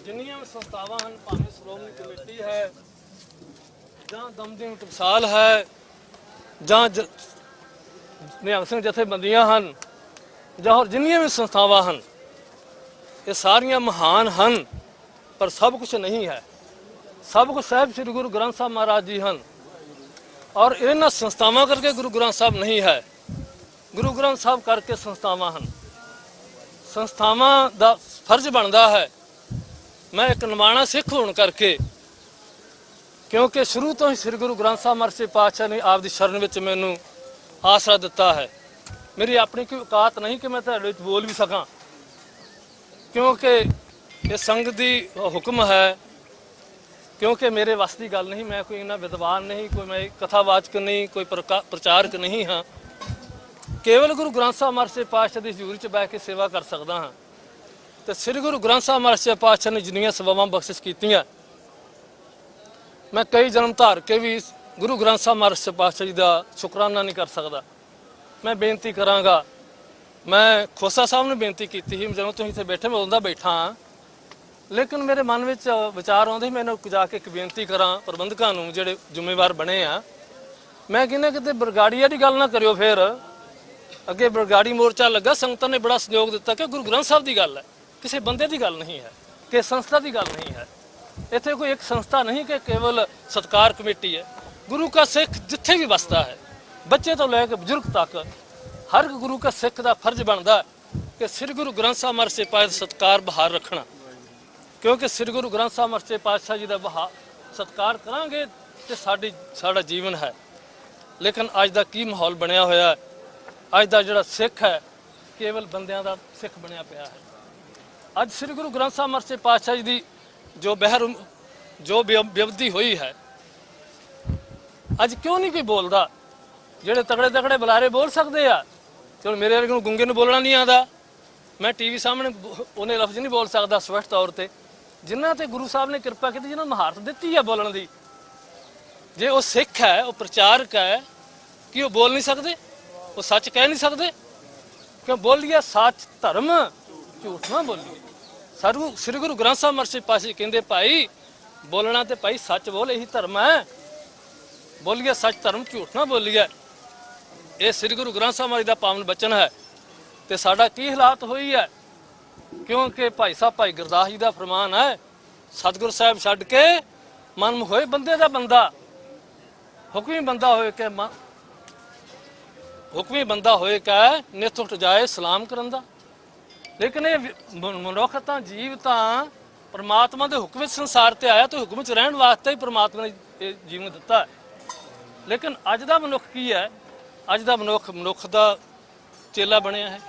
ਜਿੰਨੀਆਂ ਵੀ ਸੰਸਥਾਵਾਂ ਹਨ, ਭਾਵੇਂ ਸ਼੍ਰੋਮਣੀ ਕਮੇਟੀ ਹੈ ਜਾਂ ਦਮਦਮੀ ਟਕਸਾਲ ਹੈ ਜਾਂ ਨਿਹੰਗ ਸਿੰਘ ਜਥੇਬੰਦੀਆਂ ਹਨ ਜਾਂ ਹੋਰ ਜਿੰਨੀਆਂ ਵੀ ਸੰਸਥਾਵਾਂ ਹਨ, ਇਹ ਸਾਰੀਆਂ ਮਹਾਨ ਹਨ, ਪਰ ਸਭ ਕੁਝ ਨਹੀਂ ਹੈ। ਸਭ ਕੁਝ ਸਾਹਿਬ ਸ੍ਰੀ ਗੁਰੂ ਗ੍ਰੰਥ ਸਾਹਿਬ ਮਹਾਰਾਜ ਜੀ ਹਨ, ਔਰ ਇਹਨਾਂ ਸੰਸਥਾਵਾਂ ਕਰਕੇ ਗੁਰੂ ਗ੍ਰੰਥ ਸਾਹਿਬ ਨਹੀਂ ਹੈ। ਗੁਰੂ ਗ੍ਰੰਥ ਸਾਹਿਬ ਕਰਕੇ ਸੰਸਥਾਵਾਂ ਹਨ। ਸੰਸਥਾਵਾਂ ਦਾ ਫਰਜ਼ ਬਣਦਾ ਹੈ, ਮੈਂ ਇੱਕ ਨਿਮਾਣਾ ਸਿੱਖ ਹੋਣ ਕਰਕੇ, ਕਿਉਂਕਿ ਸ਼ੁਰੂ ਤੋਂ ਹੀ ਸ੍ਰੀ ਗੁਰੂ ਗ੍ਰੰਥ ਸਾਹਿਬ ਮਹਾਰਾਜ ਸੱਚੇ ਪਾਤਸ਼ਾਹ ਨੇ ਆਪ ਦੀ ਸ਼ਰਨ ਵਿੱਚ ਮੈਨੂੰ ਆਸਰਾ ਦਿੱਤਾ ਹੈ। ਮੇਰੀ ਆਪਣੀ ਕੋਈ ਔਕਾਤ ਨਹੀਂ ਕਿ ਮੈਂ ਤੁਹਾਡੇ ਵਿੱਚ ਬੋਲ ਵੀ ਸਕਾਂ, ਕਿਉਂਕਿ ਇਹ ਸੰਗਤ ਦੀ ਹੁਕਮ ਹੈ, ਕਿਉਂਕਿ ਮੇਰੇ ਵੱਸ ਦੀ ਗੱਲ ਨਹੀਂ। ਮੈਂ ਕੋਈ ਇੰਨਾ ਵਿਦਵਾਨ ਨਹੀਂ, ਕੋਈ ਮੈਂ ਕਥਾਵਾਚਕ ਨਹੀਂ, ਕੋਈ ਪ੍ਰਚਾਰਕ ਨਹੀਂ ਹਾਂ। ਕੇਵਲ ਗੁਰੂ ਗ੍ਰੰਥ ਸਾਹਿਬ ਮਹਾਰਾਜ ਸੱਚੇ ਪਾਤਸ਼ਾਹ ਦੀ ਹਜ਼ੂਰੀ 'ਚ ਬਹਿ ਕੇ ਸੇਵਾ ਕਰ ਸਕਦਾ ਹਾਂ। ਤੇ ਸ੍ਰੀ ਗੁਰੂ ਗ੍ਰੰਥ ਸਾਹਿਬ ਮਹਾਰਾਜ ਸੱਚੇ ਪਾਤਸ਼ਾਹ ਨੇ ਜਿੰਨੀਆਂ ਸੇਵਾਵਾਂ ਬਖਸ਼ਿਸ਼ ਕੀਤੀਆਂ, ਮੈਂ ਕਈ ਜਨਮ ਧਾਰ ਕੇ ਵੀ ਗੁਰੂ ਗ੍ਰੰਥ ਸਾਹਿਬ ਮਹਾਰਾਜ ਸੱਚੇ ਪਾਤਸ਼ਾਹ ਜੀ ਦਾ ਸ਼ੁਕਰਾਨਾ ਨਹੀਂ ਕਰ ਸਕਦਾ। ਮੈਂ ਬੇਨਤੀ ਕਰਾਂਗਾ, ਮੈਂ ਖੋਸਾ ਸਾਹਿਬ ਨੂੰ ਬੇਨਤੀ ਕੀਤੀ ਸੀ ਜਦੋਂ ਤੁਸੀਂ ਇੱਥੇ ਬੈਠੇ, ਮੈਂ ਉਹਦਾ ਬੈਠਾ ਹਾਂ, ਲੇਕਿਨ ਮੇਰੇ ਮਨ ਵਿੱਚ ਵਿਚਾਰ ਆਉਂਦੇ ਮੈਨੂੰ ਜਾ ਕੇ ਇੱਕ ਬੇਨਤੀ ਕਰਾਂ ਪ੍ਰਬੰਧਕਾਂ ਨੂੰ, ਜਿਹੜੇ ਜ਼ਿੰਮੇਵਾਰ ਬਣੇ ਆ। ਮੈਂ ਕਹਿੰਦਾ ਕਿਤੇ ਬਰਗਾੜੀਆਂ ਦੀ ਗੱਲ ਨਾ ਕਰਿਓ। ਫਿਰ ਅੱਗੇ ਬਰਗਾੜੀ ਮੋਰਚਾ ਲੱਗਾ, ਸੰਗਤਾਂ ਨੇ ਬੜਾ ਸਹਿਯੋਗ ਦਿੱਤਾ ਕਿ ਗੁਰੂ ਗ੍ਰੰਥ ਸਾਹਿਬ ਦੀ ਗੱਲ ਹੈ, ਕਿਸੇ ਬੰਦੇ ਦੀ ਗੱਲ ਨਹੀਂ ਹੈ, ਕਿ ਸੰਸਥਾ ਦੀ ਗੱਲ ਨਹੀਂ ਹੈ। ਇੱਥੇ ਕੋਈ ਇੱਕ ਸੰਸਥਾ ਨਹੀਂ ਕਿ ਕੇਵਲ ਸਤਕਾਰ ਕਮੇਟੀ ਹੈ। ਗੁਰੂ ਕਾ ਸਿੱਖ ਜਿੱਥੇ ਵੀ ਵਸਦਾ ਹੈ, ਬੱਚੇ ਤੋਂ ਲੈ ਕੇ ਬਜ਼ੁਰਗ ਤੱਕ, ਹਰ ਇੱਕ ਗੁਰੂ ਕਾ ਸਿੱਖ ਦਾ ਫਰਜ਼ ਬਣਦਾ ਕਿ ਸ੍ਰੀ ਗੁਰੂ ਗ੍ਰੰਥ ਸਾਹਿਬ ਮਹਾਰਾਜ ਸੱਚੇ ਪਾਤਸ਼ਾਹ ਦਾ ਸਤਕਾਰ ਬਹਾਲ ਰੱਖਣਾ, ਕਿਉਂਕਿ ਸ੍ਰੀ ਗੁਰੂ ਗ੍ਰੰਥ ਸਾਹਿਬ ਮਹਾਰਾਜ ਸੱਚੇ ਪਾਤਸ਼ਾਹ ਜੀ ਦਾ ਸਤਕਾਰ ਕਰਾਂਗੇ ਤੇ ਸਾਡਾ ਜੀਵਨ ਹੈ। ਲੇਕਿਨ ਅੱਜ ਦਾ ਕੀ ਮਾਹੌਲ ਬਣਿਆ ਹੋਇਆ ਹੈ, ਅੱਜ ਦਾ ਜਿਹੜਾ ਸਿੱਖ ਹੈ ਕੇਵਲ ਬੰਦਿਆਂ ਦਾ ਸਿੱਖ ਬਣਿਆ ਪਿਆ ਹੈ। ਅੱਜ ਸ੍ਰੀ ਗੁਰੂ ਗ੍ਰੰਥ ਸਾਹਿਬ ਮਹਾਰਾਜ ਸੱਚੇ ਪਾਤਸ਼ਾਹ ਜੀ ਦੀ ਜੋ ਬੇਅਦਬੀ ਹੋਈ ਹੈ, ਅੱਜ ਕਿਉਂ ਨਹੀਂ ਕੋਈ ਬੋਲਦਾ? ਜਿਹੜੇ ਤਗੜੇ ਬੁਲਾਰੇ ਬੋਲ ਸਕਦੇ ਆ, ਚਲੋ ਮੇਰੇ ਵਰਗੇ ਨੂੰ ਗੁੰਗੇ ਨੂੰ ਬੋਲਣਾ ਨਹੀਂ ਆਉਂਦਾ, ਮੈਂ ਟੀਵੀ ਸਾਹਮਣੇ ਉਹਨੇ ਲਫ਼ਜ਼ ਨਹੀਂ ਬੋਲ ਸਕਦਾ ਸਪਸ਼ਟ ਤੌਰ ਤੇ। ਜਿਨ੍ਹਾਂ ਤੇ ਗੁਰੂ ਸਾਹਿਬ ਨੇ ਕਿਰਪਾ ਕੀਤੀ, ਜਿਨ੍ਹਾਂ ਨੂੰ ਮਹਾਰਤ ਦਿੱਤੀ ਹੈ ਬੋਲਣ ਦੀ, ਜੇ ਉਹ ਸਿੱਖ ਹੈ, ਉਹ ਪ੍ਰਚਾਰਕ ਹੈ, ਕਿ ਉਹ ਬੋਲ ਨਹੀਂ ਸਕਦੇ? ਉਹ ਸੱਚ ਕਹਿ ਨਹੀਂ ਸਕਦੇ? ਕਿਉਂ ਬੋਲੀਏ ਸੱਚ ਧਰਮ, ਝੂਠ ਨਾ ਬੋਲੀਏ। ਸ੍ਰੀ ਗੁਰੂ ਗ੍ਰੰਥ ਸਾਹਿਬ ਮਹਾਰਾਜ ਸੱਚੇ ਪਾਤਸ਼ਾਹ ਕਹਿੰਦੇ ਭਾਈ ਬੋਲਣਾ ਤੇ ਭਾਈ ਸੱਚ ਬੋਲ, ਇਹੀ ਧਰਮ ਹੈ। ਬੋਲੀਏ ਸੱਚ ਧਰਮ, ਝੂਠ ਨਾ ਬੋਲੀਏ। ਇਹ ਸ੍ਰੀ ਗੁਰੂ ਗ੍ਰੰਥ ਸਾਹਿਬ ਮਹਾਰਾਜ ਦਾ ਪਾਵਨ ਬਚਨ ਹੈ। ਤੇ ਸਾਡਾ ਕੀ ਹਾਲਾਤ ਹੋਈ ਹੈ, ਕਿਉਂਕਿ ਭਾਈ ਸਾਹਿਬ ਭਾਈ ਗੁਰਦਾਸ ਜੀ ਦਾ ਫਰਮਾਨ ਹੈ, ਸਤਿਗੁਰ ਸਾਹਿਬ ਛੱਡ ਕੇ ਮਨਮੁਖ ਹੋਏ ਬੰਦੇ ਦਾ ਬੰਦਾ, ਹੁਕਮੀ ਬੰਦਾ ਹੋਏ ਕਿ ਨਿਤ ਉੱਠ ਜਾਏ ਸਲਾਮ ਕਰਨ ਦਾ। ਲੇਕਿਨ ਇਹ ਮਨੁੱਖ ਤਾਂ ਜੀਵ ਤਾਂ ਪਰਮਾਤਮਾ ਦੇ ਹੁਕਮ ਵਿੱਚ ਸੰਸਾਰ ਤੇ ਆਇਆ, ਤੇ ਹੁਕਮ ਵਿੱਚ ਰਹਿਣ ਵਾਸਤੇ ਹੀ ਪਰਮਾਤਮਾ ਨੇ ਇਹ ਜੀਵਨ ਦਿੱਤਾ ਹੈ। ਲੇਕਿਨ ਅੱਜ ਦਾ ਮਨੁੱਖ ਕੀ ਹੈ? ਅੱਜ ਦਾ ਮਨੁੱਖ ਦਾ ਚੇਲਾ ਬਣਿਆ ਹੈ,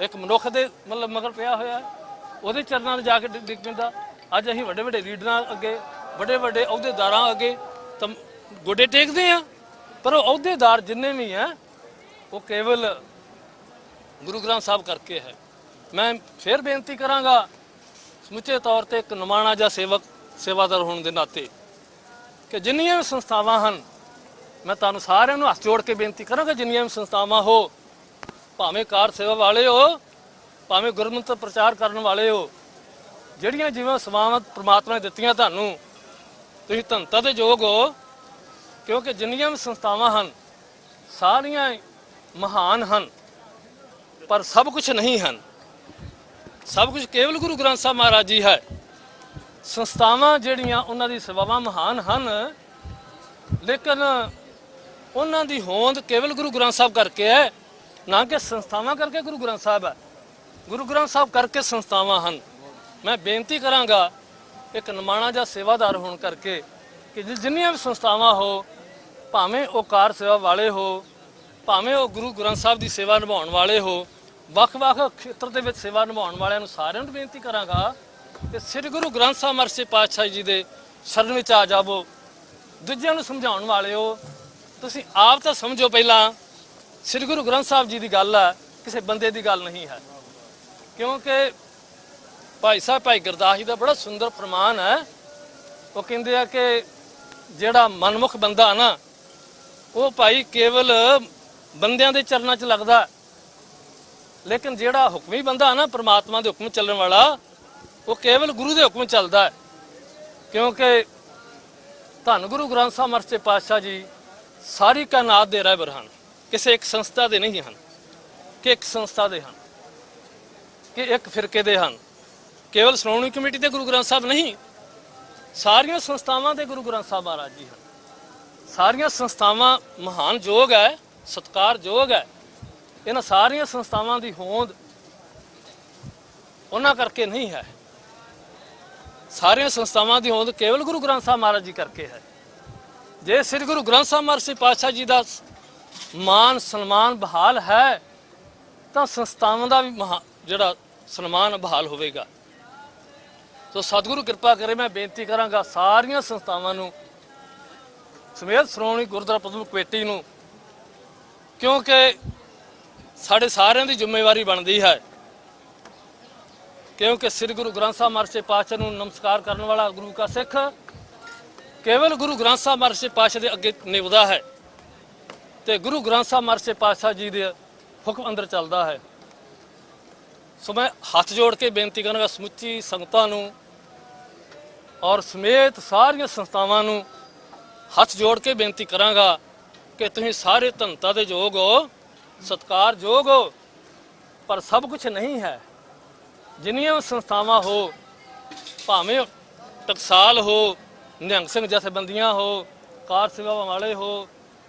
ਇੱਕ ਮਨੁੱਖ ਦੇ ਮਗਰ ਪਿਆ ਹੋਇਆ ਹੈ, ਉਹਦੇ ਚਰਨਾਂ 'ਤੇ ਜਾ ਕੇ ਡਿੱਗ ਪੈਂਦਾ। ਅੱਜ ਅਸੀਂ ਵੱਡੇ ਲੀਡਰਾਂ ਅੱਗੇ, ਵੱਡੇ ਅਹੁਦੇਦਾਰਾਂ ਅੱਗੇ ਤਾਂ ਗੋਡੇ ਟੇਕਦੇ ਆ, ਪਰ ਉਹ ਅਹੁਦੇਦਾਰ ਜਿੰਨੇ ਵੀ ਆ ਉਹ ਕੇਵਲ ਗੁਰੂ ਗ੍ਰੰਥ ਸਾਹਿਬ ਕਰਕੇ ਹੈ। ਮੈਂ ਫਿਰ ਬੇਨਤੀ ਕਰਾਂਗਾ ਸਮੁੱਚੇ ਤੌਰ ਤੇ ਇੱਕ ਨਿਮਾਣਾ ਜਾਂ ਸੇਵਾਦਾਰ ਹੋਣ ਦੇ ਨਾਤੇ, ਕਿ ਜਿੰਨੀਆਂ ਵੀ ਸੰਸਥਾਵਾਂ ਹਨ, ਮੈਂ ਤੁਹਾਨੂੰ ਸਾਰਿਆਂ ਨੂੰ ਹੱਥ ਜੋੜ ਕੇ ਬੇਨਤੀ ਕਰਾਂਗਾ, ਜਿੰਨੀਆਂ ਵੀ ਸੰਸਥਾਵਾਂ ਹੋ, ਭਾਵੇਂ ਕਾਰ ਸੇਵਾ ਵਾਲੇ ਹੋ, ਭਾਵੇਂ ਗੁਰਮਤਿ ਪ੍ਰਚਾਰ ਕਰਨ ਵਾਲੇ ਹੋ, ਜਿਹੜੀਆਂ ਜਿਵੇਂ ਸੇਵਾਵਾਂ ਪ੍ਰਮਾਤਮਾ ਨੇ ਦਿੱਤੀਆਂ ਤੁਹਾਨੂੰ, ਤੁਸੀਂ ਧੰਨਤਾ ਦੇ ਯੋਗ ਹੋ। ਕਿਉਂਕਿ ਜਿੰਨੀਆਂ ਵੀ ਸੰਸਥਾਵਾਂ ਹਨ ਸਾਰੀਆਂ ਮਹਾਨ ਹਨ, ਪਰ ਸਭ ਕੁਝ ਨਹੀਂ ਹਨ। ਸਭ ਕੁਝ ਕੇਵਲ ਗੁਰੂ ਗ੍ਰੰਥ ਸਾਹਿਬ ਮਹਾਰਾਜ ਜੀ ਹੈ। ਸੰਸਥਾਵਾਂ ਜਿਹੜੀਆਂ ਉਹਨਾਂ ਦੀ ਸੇਵਾਵਾਂ ਮਹਾਨ ਹਨ, ਲੇਕਿਨ ਉਹਨਾਂ ਦੀ ਹੋਂਦ ਕੇਵਲ ਗੁਰੂ ਗ੍ਰੰਥ ਸਾਹਿਬ ਕਰਕੇ ਹੈ, ਨਾ ਕਿ ਸੰਸਥਾਵਾਂ ਕਰਕੇ ਗੁਰੂ ਗ੍ਰੰਥ ਸਾਹਿਬ ਹੈ। ਗੁਰੂ ਗ੍ਰੰਥ ਸਾਹਿਬ ਕਰਕੇ ਸੰਸਥਾਵਾਂ ਹਨ। ਮੈਂ ਬੇਨਤੀ ਕਰਾਂਗਾ ਇੱਕ ਨਿਮਾਣਾ ਜਾਂ ਸੇਵਾਦਾਰ ਹੋਣ ਕਰਕੇ ਕਿ ਜਿੰਨੀਆਂ ਵੀ ਸੰਸਥਾਵਾਂ ਹੋ, ਭਾਵੇਂ ਉਹ ਕਾਰ ਸੇਵਾ ਵਾਲੇ ਹੋ, ਭਾਵੇਂ ਉਹ ਗੁਰੂ ਗ੍ਰੰਥ ਸਾਹਿਬ ਦੀ ਸੇਵਾ ਨਿਭਾਉਣ ਵਾਲੇ ਹੋ, ਵੱਖ-ਵੱਖ ਖੇਤਰ ਦੇ ਵਿੱਚ ਸੇਵਾ ਨਿਭਾਉਣ ਵਾਲਿਆਂ ਨੂੰ ਸਾਰਿਆਂ ਨੂੰ ਬੇਨਤੀ ਕਰਾਂਗਾ ਕਿ ਸ੍ਰੀ ਗੁਰੂ ਗ੍ਰੰਥ ਸਾਹਿਬ ਮਹਾਰਾਜ ਸੱਚੇ ਪਾਤਸ਼ਾਹ ਜੀ ਦੇ ਸ਼ਰਨ ਵਿੱਚ ਆ ਜਾਵੋ। ਦੂਜਿਆਂ ਨੂੰ ਸਮਝਾਉਣ ਵਾਲੇ ਹੋ, ਤੁਸੀਂ ਆਪ ਤਾਂ ਸਮਝੋ ਪਹਿਲਾਂ। ਸ੍ਰੀ ਗੁਰੂ ਗ੍ਰੰਥ ਸਾਹਿਬ ਜੀ ਦੀ ਗੱਲ ਹੈ, ਕਿਸੇ ਬੰਦੇ ਦੀ ਗੱਲ ਨਹੀਂ ਹੈ। ਕਿਉਂਕਿ ਭਾਈ ਸਾਹਿਬ ਭਾਈ ਗੁਰਦਾਸ ਜੀ ਦਾ ਬੜਾ ਸੁੰਦਰ ਫਰਮਾਨ ਹੈ। ਉਹ ਕਹਿੰਦੇ ਆ ਕਿ ਜਿਹੜਾ ਮਨਮੁਖ ਬੰਦਾ ਨਾ, ਉਹ ਭਾਈ ਕੇਵਲ ਬੰਦਿਆਂ ਦੇ ਚਰਨਾਂ 'ਚ ਲੱਗਦਾ, ਲੇਕਿਨ ਜਿਹੜਾ ਹੁਕਮੀ ਬੰਦਾ ਨਾ ਪ੍ਰਮਾਤਮਾ ਦੇ ਹੁਕਮ ਚੱਲਣ ਵਾਲਾ, ਉਹ ਕੇਵਲ ਗੁਰੂ ਦੇ ਹੁਕਮ ਚੱਲਦਾ ਹੈ। ਕਿਉਂਕਿ ਧੰਨ ਗੁਰੂ ਗ੍ਰੰਥ ਸਾਹਿਬ ਮਹਾਰਾਜ ਸੱਚੇ ਪਾਤਸ਼ਾਹ ਜੀ ਸਾਰੀ ਕਾਇਨਾਤ ਦੇ ਰਹਿਬਰ ਹਨ, ਕਿਸੇ ਇੱਕ ਸੰਸਥਾ ਦੇ ਨਹੀਂ ਹਨ, ਕਿ ਇੱਕ ਸੰਸਥਾ ਦੇ ਹਨ, ਕਿ ਇੱਕ ਫਿਰਕੇ ਦੇ ਹਨ। ਕੇਵਲ ਸ਼੍ਰੋਮਣੀ ਕਮੇਟੀ ਦੇ ਗੁਰੂ ਗ੍ਰੰਥ ਸਾਹਿਬ ਨਹੀਂ, ਸਾਰੀਆਂ ਸੰਸਥਾਵਾਂ ਦੇ ਗੁਰੂ ਗ੍ਰੰਥ ਸਾਹਿਬ ਮਹਾਰਾਜ ਜੀ ਹਨ। ਸਾਰੀਆਂ ਸੰਸਥਾਵਾਂ ਮਹਾਨ ਯੋਗ ਹੈ, ਸਤਿਕਾਰਯੋਗ ਹੈ। ਇਹਨਾਂ ਸਾਰੀਆਂ ਸੰਸਥਾਵਾਂ ਦੀ ਹੋਂਦ ਉਹਨਾਂ ਕਰਕੇ ਨਹੀਂ ਹੈ, ਸਾਰੀਆਂ ਸੰਸਥਾਵਾਂ ਦੀ ਹੋਂਦ ਕੇਵਲ ਗੁਰੂ ਗ੍ਰੰਥ ਸਾਹਿਬ ਮਹਾਰਾਜ ਜੀ ਕਰਕੇ ਹੈ। ਜੇ ਸ੍ਰੀ ਗੁਰੂ ਗ੍ਰੰਥ ਸਾਹਿਬ ਮਹਾਰਾਜ ਸੱਚੇ ਪਾਤਸ਼ਾਹ ਜੀ ਦਾ ਮਾਨ ਸਨਮਾਨ ਬਹਾਲ ਹੈ ਤਾਂ ਸੰਸਥਾਵਾਂ ਦਾ ਵੀ ਜਿਹੜਾ ਸਨਮਾਨ ਬਹਾਲ ਹੋਵੇਗਾ। ਸੋ ਸਤਿਗੁਰੂ ਕਿਰਪਾ ਕਰੇ, ਮੈਂ ਬੇਨਤੀ ਕਰਾਂਗਾ ਸਾਰੀਆਂ ਸੰਸਥਾਵਾਂ ਨੂੰ ਸਮੇਤ ਸ਼੍ਰੋਮਣੀ ਗੁਰਦੁਆਰਾ ਪ੍ਰਬੰਧਕ ਕਮੇਟੀ ਨੂੰ, ਕਿਉਂਕਿ ਸਾਡੇ ਸਾਰਿਆਂ ਦੀ ਜ਼ਿੰਮੇਵਾਰੀ ਬਣਦੀ ਹੈ। ਕਿਉਂਕਿ ਸ੍ਰੀ ਗੁਰੂ ਗ੍ਰੰਥ ਸਾਹਿਬ ਮਹਾਰਾਜ ਸੱਚੇ ਪਾਤਸ਼ਾਹ ਨੂੰ ਨਮਸਕਾਰ ਕਰਨ ਵਾਲਾ ਗੁਰੂ ਕਾ ਸਿੱਖ ਕੇਵਲ ਗੁਰੂ ਗ੍ਰੰਥ ਸਾਹਿਬ ਮਹਾਰਾਜ ਸੱਚੇ ਪਾਤਸ਼ਾਹ ਦੇ ਅੱਗੇ ਨਿਭਦਾ ਹੈ ਤੇ ਗੁਰੂ ਗ੍ਰੰਥ ਸਾਹਿਬ ਮਹਾਰਾਜ ਸੱਚੇ ਪਾਤਸ਼ਾਹ ਜੀ ਦੇ ਹੁਕਮ ਅੰਦਰ ਚੱਲਦਾ ਹੈ। ਸੋ ਮੈਂ ਹੱਥ ਜੋੜ ਕੇ ਬੇਨਤੀ ਕਰਾਂਗਾ ਸਮੁੱਚੀ ਸੰਗਤਾਂ ਨੂੰ ਔਰ ਸਮੇਤ ਸਾਰੀਆਂ ਸੰਸਥਾਵਾਂ ਨੂੰ ਹੱਥ ਜੋੜ ਕੇ ਬੇਨਤੀ ਕਰਾਂਗਾ ਕਿ ਤੁਸੀਂ ਸਾਰੇ ਧੰਨਤਾ ਦੇ ਯੋਗ ਹੋ, ਸਤਿਕਾਰਯੋਗ ਹੋ, ਪਰ ਸਭ ਕੁਝ ਨਹੀਂ ਹੈ। ਜਿੰਨੀਆਂ ਸੰਸਥਾਵਾਂ ਹੋ, ਭਾਵੇਂ ਟਕਸਾਲ ਹੋ, ਨਿਹੰਗ ਸਿੰਘ ਜਥੇਬੰਦੀਆਂ ਹੋ, ਕਾਰ ਸੇਵਾਵਾਂ ਵਾਲੇ ਹੋ,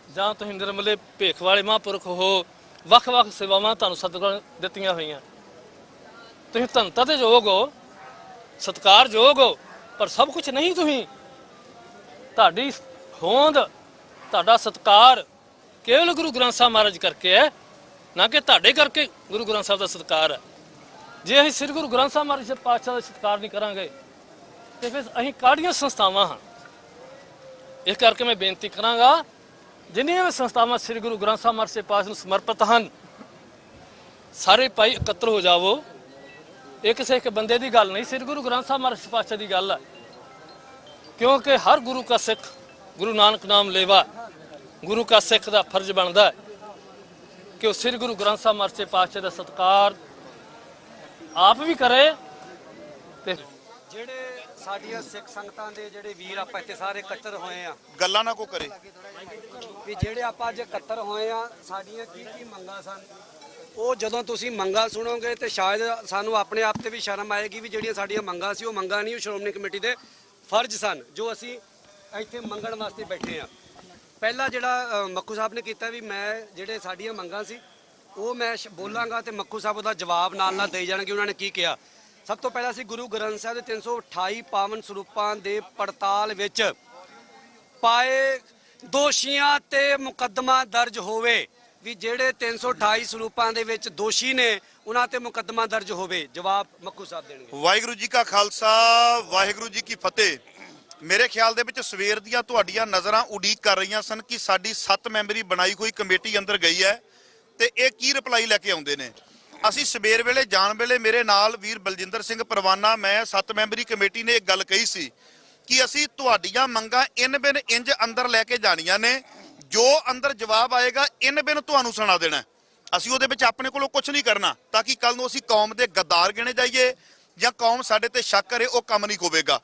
ਜਾਂ ਤੁਸੀਂ ਨਿਰਮਲੇ ਭੇਖ ਵਾਲੇ ਮਹਾਂਪੁਰਖ ਹੋ, ਵੱਖ-ਵੱਖ ਸੇਵਾਵਾਂ ਤੁਹਾਨੂੰ ਸਤਿਗੁਰਾਂ ਦਿੱਤੀਆਂ ਹੋਈਆਂ। ਤੁਸੀਂ ਧੰਨਤਾ ਦੇ ਯੋਗ ਹੋ, ਸਤਿਕਾਰਯੋਗ ਹੋ, ਪਰ ਸਭ ਕੁਝ ਨਹੀਂ ਤੁਸੀਂ। ਤੁਹਾਡੀ ਹੋਂਦ, ਤੁਹਾਡਾ ਸਤਿਕਾਰ ਕੇਵਲ ਗੁਰੂ ਗ੍ਰੰਥ ਸਾਹਿਬ ਮਹਾਰਾਜ ਕਰਕੇ ਹੈ, ਨਾ ਕਿ ਤੁਹਾਡੇ ਕਰਕੇ ਗੁਰੂ ਗ੍ਰੰਥ ਸਾਹਿਬ ਦਾ ਸਤਿਕਾਰ ਹੈ। ਜੇ ਅਸੀਂ ਸ੍ਰੀ ਗੁਰੂ ਗ੍ਰੰਥ ਸਾਹਿਬ ਮਹਾਰਾਜ ਪਾਤਸ਼ਾਹ ਦਾ ਸਤਿਕਾਰ ਨਹੀਂ ਕਰਾਂਗੇ ਤੇ ਫਿਰ ਅਸੀਂ ਕਾਹਦੀਆਂ ਸੰਸਥਾਵਾਂ ਹਾਂ। ਇਸ ਕਰਕੇ ਮੈਂ ਬੇਨਤੀ ਕਰਾਂਗਾ ਜਿੰਨੀਆਂ ਵੀ ਸੰਸਥਾਵਾਂ ਸ੍ਰੀ ਗੁਰੂ ਗ੍ਰੰਥ ਸਾਹਿਬ ਮਹਾਰਾਜ ਪਾਤਸ਼ਾਹ ਨੂੰ ਸਮਰਪਿਤ ਹਨ, ਸਾਰੇ ਭਾਈ ਇਕੱਤਰ ਹੋ ਜਾਵੋ। ਇਹ ਕਿਸੇ ਇੱਕ ਬੰਦੇ ਦੀ ਗੱਲ ਨਹੀਂ, ਸ੍ਰੀ ਗੁਰੂ ਗ੍ਰੰਥ ਸਾਹਿਬ ਮਹਾਰਾਜ ਪਾਤਸ਼ਾਹ ਦੀ ਗੱਲ ਹੈ। ਕਿਉਂਕਿ ਹਰ ਗੁਰੂ ਕਾ ਸਿੱਖ ਗੁਰੂ ਨਾਨਕ ਨਾਮ ਲੇਵਾ, ਗੁਰੂ ਕਾ ਸਿੱਖ ਦਾ ਫਰਜ਼ ਬਣਦਾ ਹੈ ਕਿ ਉਹ ਸ੍ਰੀ ਗੁਰੂ ਗ੍ਰੰਥ ਸਾਹਿਬ ਮਹਾਰਾਜ ਪਾਤਸ਼ਾਹ ਦਾ ਸਤਿਕਾਰ ਆਪ ਵੀ ਕਰੇ ਤੇ ਜਿਹੜੇ ਸਾਡੀਆਂ ਸਿੱਖ ਸੰਗਤਾਂ ਦੇ ਜਿਹੜੇ ਵੀਰ ਆਪਾਂ ਇੱਥੇ ਸਾਰੇ ਇਕੱਤਰ ਹੋਏ ਆ, ਗੱਲਾਂ ਨਾ ਕੋ ਕਰੇ। ਵੀ ਜਿਹੜੇ ਆਪਾਂ ਅੱਜ ਇਕੱਤਰ ਹੋਏ ਆ, ਸਾਡੀਆਂ ਕੀ ਕੀ ਮੰਗਾਂ ਸਨ, ਉਹ ਜਦੋਂ ਤੁਸੀਂ ਮੰਗਾਂ ਸੁਣੋਗੇ ਤੇ ਸ਼ਾਇਦ ਸਾਨੂੰ ਆਪਣੇ ਆਪ ਤੇ ਵੀ ਸ਼ਰਮ ਆਏਗੀ ਵੀ ਜਿਹੜੀਆਂ ਸਾਡੀਆਂ ਮੰਗਾਂ ਸੀ ਉਹ ਮੰਗਾਂ ਨਹੀਂ, ਉਹ ਸ਼੍ਰੋਮਣੀ ਕਮੇਟੀ ਦੇ ਫਰਜ਼ ਸਨ ਜੋ ਅਸੀਂ ਇੱਥੇ ਮੰਗਣ ਵਾਸਤੇ ਬੈਠੇ ਆ। ਪਹਿਲਾ ਜਿਹੜਾ ਮੱਖੂ ਸਾਹਿਬ ਨੇ ਕੀਤਾ ਵੀ ਮੈਂ ਜਿਹੜੇ ਸਾਡੀਆਂ ਮੰਗਾਂ ਸੀ ਉਹ ਮੈਂ ਬੋਲਾਂਗਾ ਤੇ ਮੱਖੂ ਸਾਹਿਬ ਉਹਦਾ ਜਵਾਬ ਨਾਲ ਨਾਲ ਦੇ ਜਾਣਗੇ। ਉਹਨਾਂ ਨੇ ਕੀ ਕਿਹਾ? ਸਭ ਤੋਂ ਪਹਿਲਾਂ ਸੀ ਗੁਰੂ ਗ੍ਰੰਥ ਸਾਹਿਬ ਦੇ 328 ਪਾਵਨ ਸਰੂਪਾਂ ਦੇ ਪੜਤਾਲ ਵਿੱਚ ਪਾਏ ਦੋਸ਼ੀਆਂ ਤੇ ਮੁਕੱਦਮਾ ਦਰਜ ਹੋਵੇ, ਵੀ ਜਿਹੜੇ 328 ਸਰੂਪਾਂ ਦੇ ਵਿੱਚ ਦੋਸ਼ੀ ਨੇ ਉਹਨਾਂ ਤੇ ਮੁਕੱਦਮਾ ਦਰਜ ਹੋਵੇ। ਜਵਾਬ ਮੱਖੂ ਸਾਹਿਬ ਦੇਣਗੇ। ਵਾਹਿਗੁਰੂ ਜੀ ਕਾ ਖਾਲਸਾ, ਵਾਹਿਗੁਰੂ ਜੀ ਕੀ ਫਤਿਹ। ਮੇਰੇ ਖਿਆਲ ਦੇ ਵਿੱਚ ਸਵੇਰ ਦੀਆਂ ਤੁਹਾਡੀਆਂ ਨਜ਼ਰਾਂ ਉਡੀਕ ਕਰ ਰਹੀਆਂ ਸਨ ਕਿ ਸਾਡੀ 7 ਮੈਂਬਰੀ ਬਣਾਈ ਹੋਈ ਕਮੇਟੀ ਅੰਦਰ ਗਈ ਹੈ ਤੇ ਇਹ ਕੀ ਰਿਪਲਾਈ ਲੈ ਕੇ ਆਉਂਦੇ ਨੇ। ਅਸੀਂ ਸਵੇਰ ਵੇਲੇ ਜਾਣ ਵੇਲੇ ਮੇਰੇ ਨਾਲ ਵੀਰ ਬਲਜਿੰਦਰ ਸਿੰਘ ਪਰਵਾਨਾ, ਮੈਂ 7 ਮੈਂਬਰੀ ਕਮੇਟੀ ਨੇ ਇੱਕ ਗੱਲ ਕਹੀ ਸੀ ਕਿ ਅਸੀਂ ਤੁਹਾਡੀਆਂ ਮੰਗਾਂ ਇਨ ਬਿਨ ਇੰਜ ਅੰਦਰ ਲੈ ਕੇ ਜਾਣੀਆਂ ਨੇ, ਜੋ ਅੰਦਰ ਜਵਾਬ ਆਏਗਾ ਇਨ ਬਿਨ ਤੁਹਾਨੂੰ ਸੁਣਾ ਦੇਣਾ। ਅਸੀਂ ਉਹਦੇ ਵਿੱਚ ਆਪਣੇ ਕੋਲੋਂ ਕੁਝ ਨਹੀਂ ਕਰਨਾ ਤਾਂ ਕਿ ਕੱਲ ਨੂੰ ਅਸੀਂ ਕੌਮ ਦੇ ਗੱਦਾਰ ਗਿਣੇ ਜਾਈਏ ਜਾਂ ਕੌਮ ਸਾਡੇ ਤੇ ਸ਼ੱਕ ਕਰੇ, ਉਹ ਕੰਮ ਨਹੀਂ ਹੋਵੇਗਾ।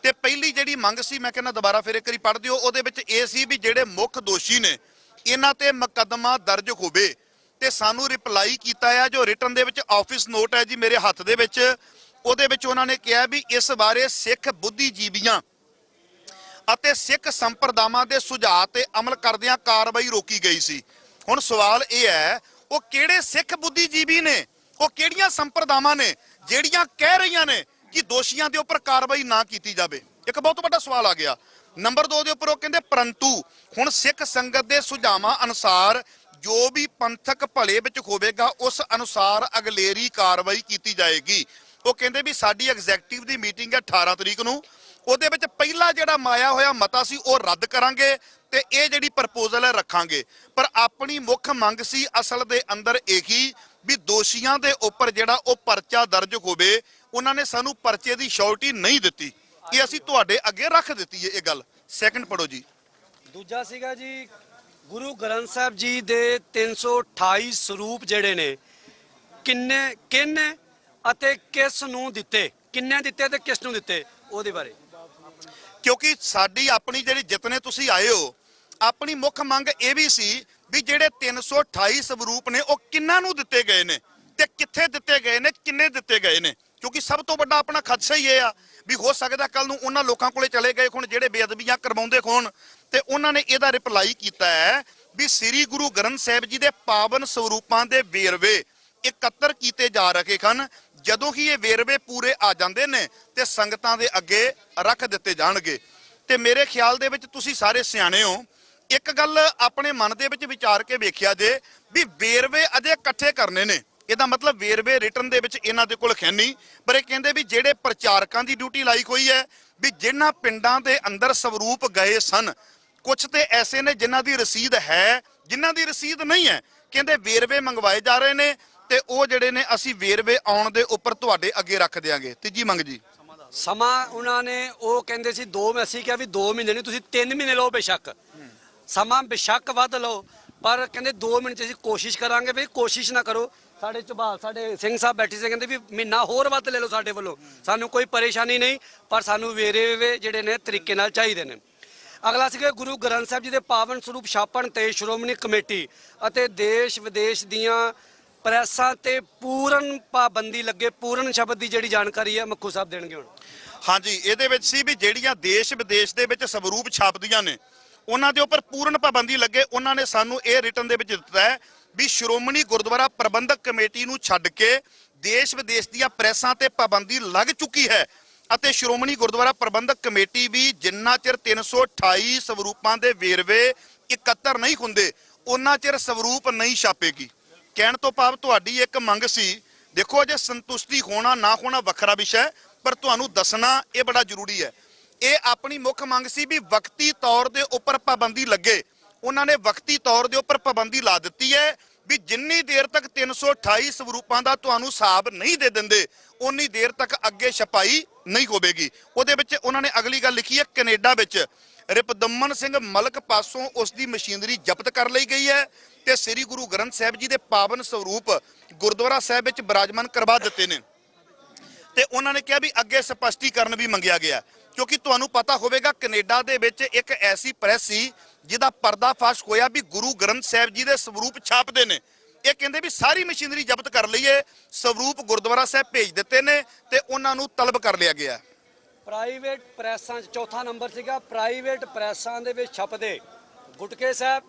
ਤੇ ਪਹਿਲੀ ਜਿਹੜੀ ਮੰਗ ਸੀ, ਮੈਂ ਕਹਿੰਦਾ ਦੁਬਾਰਾ ਫਿਰ ਇੱਕ ਵਾਰੀ ਪੜ੍ਹ ਦਿਓ, ਉਹਦੇ ਵਿੱਚ ਇਹ ਸੀ ਵੀ ਜਿਹੜੇ ਮੁੱਖ ਦੋਸ਼ੀ ਨੇ ਇਹਨਾਂ ਤੇ ਮੁਕੱਦਮਾ ਦਰਜ ਹੋਵੇ। ਤੇ ਸਾਨੂੰ ਰਿਪਲਾਈ ਕੀਤਾ ਹੈ ਜੋ ਰਿਟਨ ਦੇ ਵਿੱਚ ਆਫਿਸ ਨੋਟ ਹੈ ਜੀ ਮੇਰੇ ਹੱਥ ਦੇ ਵਿੱਚ, ਉਹਦੇ ਵਿੱਚ ਉਹਨਾਂ ਨੇ ਕਿਹਾ ਵੀ ਇਸ ਬਾਰੇ ਸਿੱਖ ਬੁੱਧੀਜੀਵੀਆਂ ਅਤੇ ਸਿੱਖ ਸੰਪਰਦਾਵਾਂ ਦੇ ਸੁਝਾਅ ਤੇ ਅਮਲ ਕਰਦਿਆਂ ਕਾਰਵਾਈ ਰੋਕੀ ਗਈ ਸੀ। ਹੁਣ ਸਵਾਲ ਇਹ ਹੈ, ਉਹ ਕਿਹੜੇ ਸਿੱਖ ਬੁੱਧੀਜੀਵੀ ਨੇ, ਉਹ ਕਿਹੜੀਆਂ ਸੰਪਰਦਾਵਾਂ ਨੇ ਜਿਹੜੀਆਂ ਕਹਿ ਰਹੀਆਂ ਨੇ ਕਿ ਦੋਸ਼ੀਆਂ ਦੇ ਉੱਪਰ ਕਾਰਵਾਈ ਨਾ ਕੀਤੀ ਜਾਵੇ? ਇੱਕ ਬਹੁਤ ਵੱਡਾ ਸਵਾਲ ਆ ਗਿਆ। ਨੰਬਰ 2 ਦੇ ਉੱਪਰ ਉਹ ਕਹਿੰਦੇ ਪਰੰਤੂ ਹੁਣ ਸਿੱਖ ਸੰਗਤ ਦੇ ਸੁਝਾਵਾਂ ਅਨੁਸਾਰ ਜੋ ਵੀ ਪੰਥਕ ਭਲੇ ਵਿੱਚ ਹੋਵੇਗਾ ਉਸ ਅਨੁਸਾਰ ਅਗਲੇਰੀ ਕਾਰਵਾਈ ਕੀਤੀ ਜਾਏਗੀ। ਉਹ ਕਹਿੰਦੇ ਵੀ ਸਾਡੀ ਐਗਜ਼ੈਕਟਿਵ ਦੀ ਮੀਟਿੰਗ ਹੈ 18 ਤਰੀਕ ਨੂੰ, ਉਹਦੇ ਵਿੱਚ ਪਹਿਲਾ ਜਿਹੜਾ ਮਾਇਆ ਹੋਇਆ ਮਤਾ ਸੀ ਉਹ ਰੱਦ ਕਰਾਂਗੇ ਤੇ ਇਹ ਜਿਹੜੀ ਪ੍ਰਪੋਜ਼ਲ ਹੈ ਰੱਖਾਂਗੇ। ਪਰ ਆਪਣੀ ਮੁੱਖ ਮੰਗ ਸੀ ਅਸਲ ਦੇ ਅੰਦਰ ਇਹੀ ਵੀ ਦੋਸ਼ੀਆਂ ਦੇ ਉੱਪਰ ਜਿਹੜਾ ਉਹ ਪਰਚਾ ਦਰਜ ਹੋਵੇ। ਉਹਨਾਂ ਨੇ ਸਾਨੂੰ ਪਰਚੇ ਦੀ ਸ਼ੋਰਟੀ ਨਹੀਂ ਦਿੱਤੀ, ਇਹ ਅਸੀਂ ਤੁਹਾਡੇ ਅੱਗੇ ਰੱਖ ਦਿੱਤੀ ਹੈ ਇਹ ਗੱਲ। ਸੈਕੰਡ ਪੜੋ ਜੀ। ਦੂਜਾ ਸੀਗਾ ਜੀ ਗੁਰੂ ਗ੍ਰੰਥ ਸਾਹਿਬ ਜੀ ਦੇ 328 ਸਰੂਪ ਜਿਹੜੇ ਨੇ ਕਿੰਨੇ ਅਤੇ ਕਿਸ ਨੂੰ ਦਿੱਤੇ, ਕਿੰਨੇ ਦਿੱਤੇ ਤੇ ਕਿਸ ਨੂੰ ਦਿੱਤੇ, ਉਹਦੇ ਬਾਰੇ। ਕਿਉਂਕਿ ਸਾਡੀ ਆਪਣੀ ਜਿਹੜੀ ਜਿਤਨੇ ਤੁਸੀਂ ਆਏ ਹੋ, ਆਪਣੀ ਮੁੱਖ ਮੰਗ ਇਹ ਵੀ ਸੀ ਵੀ ਜਿਹੜੇ 328 ਸਰੂਪ ਨੇ ਉਹ ਕਿੰਨਾਂ ਨੂੰ ਦਿੱਤੇ ਗਏ ਨੇ ਤੇ ਕਿੱਥੇ ਦਿੱਤੇ ਗਏ ਨੇ, ਕਿੰਨੇ ਦਿੱਤੇ ਗਏ ਨੇ। ਕਿਉਂਕਿ ਸਭ ਤੋਂ ਵੱਡਾ ਆਪਣਾ ਖਦਸ਼ਾ ਹੀ ਇਹ ਆ ਵੀ ਹੋ ਸਕਦਾ ਕੱਲ ਨੂੰ ਉਹਨਾਂ ਲੋਕਾਂ ਕੋਲੇ ਚਲੇ ਗਏ ਹੁਣ ਜਿਹੜੇ ਬੇਅਦਬੀਆਂ ਕਰਵਾਉਂਦੇ ਹੋਣ, ਤੇ ਉਹਨਾਂ ਨੇ ਇਹਦਾ ਰਿਪਲਾਈ ਕੀਤਾ ਹੈ ਵੀ ਸ੍ਰੀ ਗੁਰੂ ਗ੍ਰੰਥ ਸਾਹਿਬ ਜੀ ਦੇ ਪਾਵਨ ਸਰੂਪਾਂ ਦੇ ਵੇਰਵੇ ਇਕੱਤਰ ਕੀਤੇ ਜਾ ਰਹੇ ਹਨ। ਜਦੋਂ ਹੀ ਇਹ ਵੇਰਵੇ ਪੂਰੇ ਆ ਜਾਂਦੇ ਨੇ ਤੇ ਸੰਗਤਾਂ ਦੇ ਅੱਗੇ ਰੱਖ ਦਿੱਤੇ ਜਾਣਗੇ। ਤੇ ਮੇਰੇ ਖਿਆਲ ਦੇ ਵਿੱਚ ਤੁਸੀਂ ਸਾਰੇ ਸਿਆਣੇ ਹੋ, ਇੱਕ ਗੱਲ ਆਪਣੇ ਮਨ ਦੇ ਵਿੱਚ ਵਿਚਾਰ ਕੇ ਵੇਖਿਆ ਜੇ ਵੀ ਵੇਰਵੇ ਅਜੇ ਇਕੱਠੇ ਕਰਨੇ ਨੇ। ਇਹਦਾ ਮਤਲਬ ਵੇਰਵੇ ਰਿਟਰਨ ਦੇ ਵਿੱਚ ਇਹਨਾਂ ਦੇ ਕੋਲ ਹੈ ਨਹੀਂ, ਪਰ ਇਹ ਕਹਿੰਦੇ ਵੀ ਜਿਹੜੇ ਪ੍ਰਚਾਰਕਾਂ ਦੀ ਡਿਊਟੀ ਲਾਈ ਹੋਈ ਹੈ ਵੀ ਜਿਨ੍ਹਾਂ ਪਿੰਡਾਂ ਦੇ ਅੰਦਰ ਸਰੂਪ ਗਏ ਸਨ, ਕੁਝ ਤੇ ਐਸੇ ਨੇ ਜਿਨ੍ਹਾਂ ਦੀ ਰਸੀਦ ਹੈ, ਜਿਨ੍ਹਾਂ ਦੀ ਰਸੀਦ ਨਹੀਂ ਹੈ, ਕਹਿੰਦੇ ਵੇਰਵੇ ਮੰਗਵਾਏ ਜਾ ਰਹੇ ਨੇ ਤੇ ਉਹ ਜਿਹੜੇ ਨੇ ਅਸੀਂ ਵੇਰਵੇ ਆਉਣ ਦੇ ਉੱਪਰ ਤੁਹਾਡੇ ਅੱਗੇ ਰੱਖ ਦਿਆਂਗੇ। ਤੀਜੀ ਮੰਗ ਜੀ ਸਮਾਂ ਉਹਨਾਂ ਨੇ ਉਹ ਕਹਿੰਦੇ ਸੀ 2, ਅਸੀਂ ਕਿਹਾ ਵੀ 2 ਮਹੀਨੇ ਨਹੀਂ, ਤੁਸੀਂ 3 ਮਹੀਨੇ ਲਓ, ਬੇਸ਼ੱਕ ਸਮਾਂ ਬੇਸ਼ੱਕ ਵੱਧ ਲਓ, ਪਰ ਕਹਿੰਦੇ 2 ਮਹੀਨੇ 'ਚ ਅਸੀਂ ਕੋਸ਼ਿਸ਼ ਕਰਾਂਗੇ। ਵੀ ਕੋਸ਼ਿਸ਼ ਨਾ ਕਰੋ, ਸਾਡੇ ਝਬਾਲ ਸਾਡੇ ਸਿੰਘ ਸਾਹਿਬ ਬੈਠੇ ਸੀ, ਕਹਿੰਦੇ ਵੀ ਮਹੀਨਾ ਹੋਰ ਵੱਧ ਲੈ ਲਓ ਸਾਡੇ ਵੱਲੋਂ, ਸਾਨੂੰ ਕੋਈ ਪਰੇਸ਼ਾਨੀ ਨਹੀਂ, ਪਰ ਸਾਨੂੰ ਵੇਰਵੇ ਜਿਹੜੇ ਨੇ ਤਰੀਕੇ ਨਾਲ ਚਾਹੀਦੇ ਨੇ। ਅਗਲਾ ਸੀਗਾ ਗੁਰੂ ਗ੍ਰੰਥ ਸਾਹਿਬ ਜੀ ਦੇ ਪਾਵਨ ਸਰੂਪ ਛਾਪਣ ਤੇ ਸ਼੍ਰੋਮਣੀ ਕਮੇਟੀ ਅਤੇ ਦੇਸ਼ ਵਿਦੇਸ਼ ਦੀਆਂ ਪ੍ਰੈਸਾਂ ਤੇ ਪੂਰਨ ਪਾਬੰਦੀ ਲੱਗੇ। ਪੂਰਨ ਸ਼ਬਦ ਦੀ ਜਿਹੜੀ ਜਾਣਕਾਰੀ ਹੈ ਮੱਖੂ ਸਾਹਿਬ ਦੇਣਗੇ ਹੁਣ। ਹਾਂਜੀ, ਇਹਦੇ ਵਿੱਚ ਸੀ ਵੀ ਜਿਹੜੀਆਂ ਦੇਸ਼ ਵਿਦੇਸ਼ ਦੇ ਵਿੱਚ ਸਰੂਪ ਛਾਪਦੀਆਂ ਨੇ ਉਹਨਾਂ ਦੇ ਉੱਪਰ ਪੂਰਨ ਪਾਬੰਦੀ ਲੱਗੇ। ਉਹਨਾਂ ਨੇ ਸਾਨੂੰ ਇਹ ਰਿਟਨ ਦੇ ਵਿੱਚ ਦਿੱਤਾ ਹੈ ਵੀ ਸ਼੍ਰੋਮਣੀ ਗੁਰਦੁਆਰਾ ਪ੍ਰਬੰਧਕ ਕਮੇਟੀ ਨੂੰ ਛੱਡ ਕੇ ਦੇਸ਼ ਵਿਦੇਸ਼ ਦੀਆਂ ਪ੍ਰੈਸਾਂ ਤੇ ਪਾਬੰਦੀ ਲੱਗ ਚੁੱਕੀ ਹੈ ਅਤੇ ਸ਼੍ਰੋਮਣੀ ਗੁਰਦੁਆਰਾ ਪ੍ਰਬੰਧਕ ਕਮੇਟੀ ਵੀ ਜਿੰਨਾ ਚਿਰ 328 ਸਰੂਪਾਂ ਦੇ ਵੇਰਵੇ ਇਕੱਤਰ ਨਹੀਂ ਹੁੰਦੇ ਉਹਨਾਂ ਚਿਰ ਸਰੂਪ ਨਹੀਂ ਛਾਪੇਗੀ। ਕਹਿਣ ਤੋਂ ਭਾਵ ਤੁਹਾਡੀ ਇੱਕ ਮੰਗ ਸੀ, ਦੇਖੋ ਜੇ ਸੰਤੁਸ਼ਟੀ ਹੋਣਾ ਨਾ ਹੋਣਾ ਵੱਖਰਾ ਵਿਸ਼ਾ ਹੈ, ਪਰ ਤੁਹਾਨੂੰ ਦੱਸਣਾ ਇਹ ਬੜਾ ਜ਼ਰੂਰੀ ਹੈ। ਇਹ ਆਪਣੀ ਮੁੱਖ ਮੰਗ ਸੀ ਵੀ ਵਕਤੀ ਤੌਰ ਦੇ ਉੱਪਰ ਪਾਬੰਦੀ ਲੱਗੇ। ਉਹਨਾਂ ਨੇ ਵਕਤੀ ਤੌਰ ਦੇ ਉੱਪਰ ਪਾਬੰਦੀ ਲਾ ਦਿੱਤੀ ਹੈ ਵੀ ਜਿੰਨੀ ਦੇਰ ਤੱਕ 328 ਸਰੂਪਾਂ ਦਾ ਤੁਹਾਨੂੰ ਹਿਸਾਬ ਨਹੀਂ ਦੇ ਦਿੰਦੇ ਉਨੀ ਦੇਰ ਤੱਕ ਅੱਗੇ ਛਪਾਈ ਨਹੀਂ ਹੋਵੇਗੀ। ਉਹਦੇ ਵਿੱਚ ਉਹਨਾਂ ਨੇ ਅਗਲੀ ਗੱਲ ਲਿਖੀ ਹੈ, ਕੈਨੇਡਾ ਵਿੱਚ ਰਿਪਦਮਨ ਸਿੰਘ ਮਲਕ ਪਾਸੋਂ ਉਸ ਦੀ ਮਸ਼ੀਨਰੀ ਜ਼ਬਤ ਕਰ ਲਈ ਗਈ ਹੈ ਤੇ ਸ੍ਰੀ ਗੁਰੂ ਗ੍ਰੰਥ ਸਾਹਿਬ ਜੀ ਦੇ ਪਾਵਨ ਸਰੂਪ ਗੁਰਦੁਆਰਾ ਸਾਹਿਬ ਵਿੱਚ ਬਿਰਾਜਮਾਨ ਕਰਵਾ ਦਿੱਤੇ ਨੇ। ਤੇ ਉਹਨਾਂ ਨੇ ਕਿਹਾ ਵੀ ਅੱਗੇ ਸਪਸ਼ਟੀਕਰਨ ਵੀ ਮੰਗਿਆ ਗਿਆ, ਕਿਉਂਕਿ ਤੁਹਾਨੂੰ ਪਤਾ ਹੋਵੇਗਾ ਕੈਨੇਡਾ ਦੇ ਵਿੱਚ ਇੱਕ ਐਸੀ ਪ੍ਰੈਸ ਸੀ ਜਿਹਦਾ ਪਰਦਾਫਾਸ਼ ਹੋਇਆ ਵੀ ਗੁਰੂ ਗ੍ਰੰਥ ਸਾਹਿਬ ਜੀ ਦੇ ਸਰੂਪ ਛਾਪਦੇ ਨੇ। ਇਹ ਕਹਿੰਦੇ ਵੀ ਸਾਰੀ ਮਸ਼ੀਨਰੀ ਜ਼ਬਤ ਕਰ ਲਈਏ, ਸਰੂਪ ਗੁਰਦੁਆਰਾ ਸਾਹਿਬ ਭੇਜ ਦਿੱਤੇ ਨੇ ਤੇ ਉਹਨਾਂ ਨੂੰ ਤਲਬ ਕਰ ਲਿਆ ਗਿਆ। ਪ੍ਰਾਈਵੇਟ ਪ੍ਰੈਸਾਂ 'ਚ ਚੌਥਾ ਨੰਬਰ ਸੀਗਾ, ਪ੍ਰਾਈਵੇਟ ਪ੍ਰੈਸਾਂ ਦੇ ਵਿੱਚ ਛਪਦੇ ਗੁਟਕੇ ਸਾਹਿਬ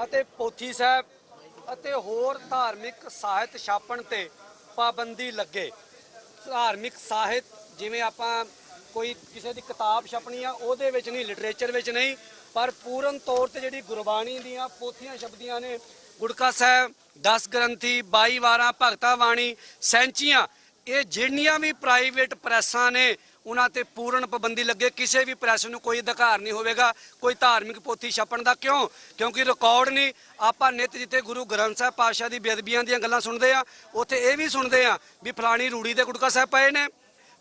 ਅਤੇ ਪੋਥੀ ਸਾਹਿਬ ਅਤੇ ਹੋਰ ਧਾਰਮਿਕ ਸਾਹਿਤ ਛਾਪਣ ਤੇ ਪਾਬੰਦੀ ਲੱਗੇ। ਧਾਰਮਿਕ ਸਾਹਿਤ ਜਿਵੇਂ ਆਪਾਂ ਕੋਈ ਕਿਸੇ ਦੀ ਕਿਤਾਬ ਛਪਣੀ ਆ ਉਹਦੇ ਵਿੱਚ ਨਹੀਂ, ਲਿਟਰੇਚਰ ਵਿੱਚ ਨਹੀਂ, ਪਰ ਪੂਰਨ ਤੌਰ ਤੇ ਜਿਹੜੀ ਗੁਰਬਾਣੀ ਦੀਆਂ ਪੋਥੀਆਂ ਛਪਦੀਆਂ ਨੇ, ਗੁਟਕਾ ਸਾਹਿਬ, 10 ਗ੍ਰੰਥੀ, 22 ਵਾਰਾਂ, ਭਗਤਾ ਬਾਣੀ, ਸੈਂਚੀਆਂ, ਇਹ ਜਿਹੜੀਆਂ ਵੀ ਪ੍ਰਾਈਵੇਟ ਪ੍ਰੈਸਾਂ ਨੇ ਉਹਨਾਂ ਤੇ ਪੂਰਨ ਪਾਬੰਦੀ ਲੱਗੇ। ਕਿਸੇ ਵੀ ਪ੍ਰੈਸ ਨੂੰ ਕੋਈ ਅਧਿਕਾਰ ਨਹੀਂ ਹੋਵੇਗਾ ਕੋਈ ਧਾਰਮਿਕ ਪੋਥੀ ਛਾਪਣ ਦਾ। ਕਿਉਂ? ਕਿਉਂਕਿ ਰਿਕਾਰਡ ਨਹੀਂ। ਆਪਾਂ ਨਿੱਤ ਜਿੱਥੇ ਗੁਰੂ ਗ੍ਰੰਥ ਸਾਹਿਬ ਪਾਤਸ਼ਾਹ ਦੀ ਬੇਅਦਬੀਆਂ ਦੀਆਂ ਗੱਲਾਂ ਸੁਣਦੇ ਆ, ਉੱਥੇ ਇਹ ਵੀ ਸੁਣਦੇ ਆ ਵੀ ਫਲਾਣੀ ਰੂੜੀ ਦੇ ਗੁਟਕਾ ਸਾਹਿਬ ਪਏ ਨੇ,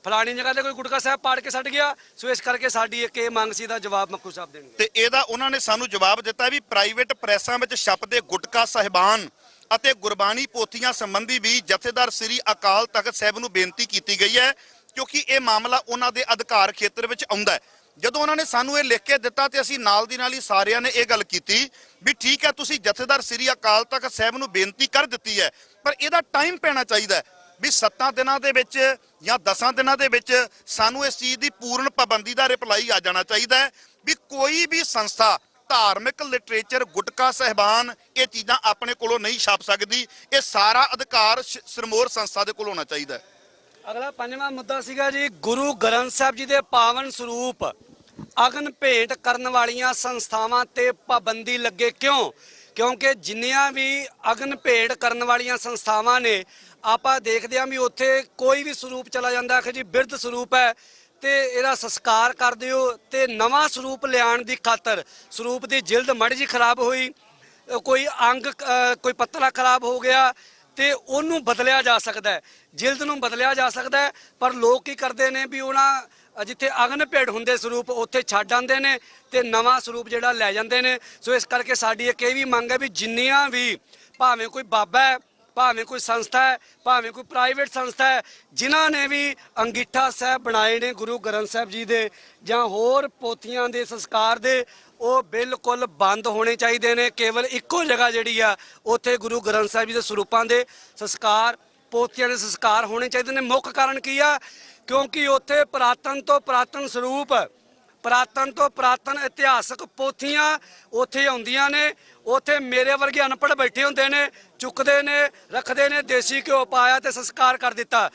ਫਲਾਣੀ ਜਗ੍ਹਾ ਤੇ ਕੋਈ ਗੁਟਕਾ ਸਾਹਿਬ ਪਾੜ ਕੇ ਛੱਡ ਗਿਆ। ਸੋ ਇਸ ਕਰਕੇ ਸਾਡੀ ਇੱਕ ਇਹ ਮੰਗ ਸੀ ਦਾ ਜਵਾਬ ਮੱਖੂ ਸਾਹਿਬ ਦੇਣਗੇ। ਤੇ ਇਹਦਾ ਉਹਨਾਂ ਨੇ ਸਾਨੂੰ ਜਵਾਬ ਦਿੱਤਾ ਵੀ ਪ੍ਰਾਈਵੇਟ ਪ੍ਰੈਸਾਂ ਵਿੱਚ ਛਪਦੇ ਗੁਟਕਾ ਸਾਹਿਬਾਨ ਅਤੇ ਗੁਰਬਾਣੀ ਪੋਥੀਆਂ ਸੰਬੰਧੀ ਵੀ ਜਥੇਦਾਰ ਸ੍ਰੀ ਅਕਾਲ ਤਖਤ ਸਾਹਿਬ ਨੂੰ ਬੇਨਤੀ ਕੀਤੀ ਗਈ ਹੈ, ਕਿਉਂਕਿ ਇਹ ਮਾਮਲਾ ਉਹਨਾਂ ਦੇ ਅਧਿਕਾਰ ਖੇਤਰ ਵਿੱਚ ਆਉਂਦਾ ਹੈ। ਜਦੋਂ ਉਹਨਾਂ ਨੇ ਸਾਨੂੰ ਇਹ ਲਿਖ ਕੇ ਦਿੱਤਾ ਤੇ ਅਸੀਂ ਨਾਲ ਦੀ ਨਾਲ ਹੀ ਸਾਰਿਆਂ ਨੇ ਇਹ ਗੱਲ ਕੀਤੀ ਵੀ ਠੀਕ ਹੈ, ਤੁਸੀਂ ਜਥੇਦਾਰ ਸ੍ਰੀ ਅਕਾਲ ਤਖਤ ਸਾਹਿਬ ਨੂੰ ਬੇਨਤੀ ਕਰ ਦਿੱਤੀ ਹੈ, ਪਰ ਇਹਦਾ ਟਾਈਮ ਪੈਣਾ ਚਾਹੀਦਾ ਹੈ ਵੀ 7 ਦਿਨਾਂ ਦੇ ਵਿੱਚ ਜਾਂ 10 ਦਿਨਾਂ ਦੇ ਵਿੱਚ ਸਾਨੂੰ ਇਸ ਚੀਜ਼ ਦੀ ਪੂਰਨ ਪਾਬੰਦੀ ਦਾ ਰਿਪਲਾਈ ਆ ਜਾਣਾ ਚਾਹੀਦਾ ਹੈ ਵੀ ਕੋਈ ਵੀ ਸੰਸਥਾ ਧਾਰਮਿਕ ਲਿਟਰੇਚਰ ਗੁਟਕਾ ਸਾਹਿਬਾਨ ਇਹ ਚੀਜ਼ਾਂ ਆਪਣੇ ਕੋਲੋਂ ਨਹੀਂ ਛਾਪ ਸਕਦੀ। ਇਹ ਸਾਰਾ ਅਧਿਕਾਰ ਸਿਰਮੌਰ ਸੰਸਥਾ ਦੇ ਕੋਲ ਹੋਣਾ ਚਾਹੀਦਾ ਹੈ। ਅਗਲਾ 5ਵਾਂ ਮੁੱਦਾ ਸੀਗਾ ਜੀ ਗੁਰੂ ਗ੍ਰੰਥ ਸਾਹਿਬ ਜੀ ਦੇ ਪਾਵਨ ਸਰੂਪ ਅਗਨ ਭੇਟ ਕਰਨ ਵਾਲੀਆਂ ਸੰਸਥਾਵਾਂ ਤੇ ਪਾਬੰਦੀ ਲੱਗੇ। ਕਿਉਂ? ਕਿਉਂਕਿ ਜਿੰਨੀਆਂ ਵੀ ਅਗਨ ਭੇਟ ਕਰਨ ਵਾਲੀਆਂ ਸੰਸਥਾਵਾਂ ਨੇ ਆਪਾਂ ਦੇਖਦੇ ਹਾਂ ਵੀ ਉੱਥੇ ਕੋਈ ਵੀ ਸਰੂਪ ਚਲਾ ਜਾਂਦਾ ਕਿ ਜੀ ਬਿਰਧ ਸਰੂਪ ਹੈ ਤੇ ਇਹਦਾ ਸੰਸਕਾਰ ਕਰ ਦਿਓ, ਤੇ ਨਵਾਂ ਸਰੂਪ ਲਿਆਉਣ ਦੀ ਖਾਤਰ ਸਰੂਪ ਦੀ ਜਿਲਦ ਮਾੜੀ ਜਿਹੀ ਖਰਾਬ ਹੋਈ, ਕੋਈ ਅੰਗ ਕੋਈ ਪਤਲਾ ਖਰਾਬ ਹੋ ਗਿਆ ਤੇ ਉਹਨੂੰ ਬਦਲਿਆ ਜਾ ਸਕਦਾ ਹੈ, ਜਿਲਦ ਨੂੰ ਬਦਲਿਆ ਜਾ ਸਕਦਾ ਹੈ। ਪਰ ਲੋਕ ਕੀ ਕਰਦੇ ਨੇ ਵੀ ਉਹਨਾਂ ਜਿੱਥੇ ਅਗਨ ਭੇਟ ਹੁੰਦੇ ਸਰੂਪ ਉੱਥੇ ਛੱਡ ਆਉਂਦੇ ਨੇ ਤੇ ਨਵਾਂ ਸਰੂਪ ਜਿਹੜਾ ਲੈ ਜਾਂਦੇ ਨੇ। ਸੋ ਇਸ ਕਰਕੇ ਸਾਡੀ ਇੱਕ ਇਹ ਵੀ ਮੰਗ ਹੈ ਵੀ ਜਿੰਨੀਆਂ ਵੀ ਭਾਵੇਂ ਕੋਈ ਬਾਬਾ ਹੈ, ਭਾਵੇਂ ਕੋਈ ਸੰਸਥਾ ਹੈ, ਭਾਵੇਂ ਕੋਈ ਪ੍ਰਾਈਵੇਟ ਸੰਸਥਾ ਹੈ, ਜਿਨ੍ਹਾਂ ਨੇ ਵੀ ਅੰਗੀਠਾ ਸਾਹਿਬ ਬਣਾਏ ਨੇ ਗੁਰੂ ਗ੍ਰੰਥ ਸਾਹਿਬ ਜੀ ਦੇ ਜਾਂ ਹੋਰ ਪੋਥੀਆਂ ਦੇ ਸੰਸਕਾਰ ਦੇ, ਉਹ ਬਿਲਕੁਲ ਬੰਦ ਹੋਣੇ ਚਾਹੀਦੇ ਨੇ। ਕੇਵਲ ਇੱਕੋ ਜਗ੍ਹਾ ਜਿਹੜੀ ਆ ਉੱਥੇ ਗੁਰੂ ਗ੍ਰੰਥ ਸਾਹਿਬ ਜੀ ਦੇ ਸਰੂਪਾਂ ਦੇ ਸੰਸਕਾਰ, ਪੋਥੀਆਂ ਦੇ ਸੰਸਕਾਰ ਹੋਣੇ ਚਾਹੀਦੇ ਨੇ। ਮੁੱਖ ਕਾਰਨ ਕੀ ਆ? ਕਿਉਂਕਿ ਉੱਥੇ ਪੁਰਾਤਨ ਤੋਂ ਪੁਰਾਤਨ ਸਰੂਪ, ਪੁਰਾਤਨ ਤੋਂ ਪੁਰਾਤਨ ਇਤਿਹਾਸਕ ਪੋਥੀਆਂ ਉੱਥੇ ਆਉਂਦੀਆਂ ਨੇ। ਉੱਥੇ ਮੇਰੇ ਵਰਗੇ ਅਨਪੜ੍ਹ ਬੈਠੇ ਹੁੰਦੇ ਨੇ, ਚੁੱਕਦੇ ਨੇ, ਰੱਖਦੇ ਨੇ, ਦੇਸੀ ਘਿਓ ਪਾਇਆ ਤੇ ਸੰਸਕਾਰ ਕਰ ਦਿੱਤਾ।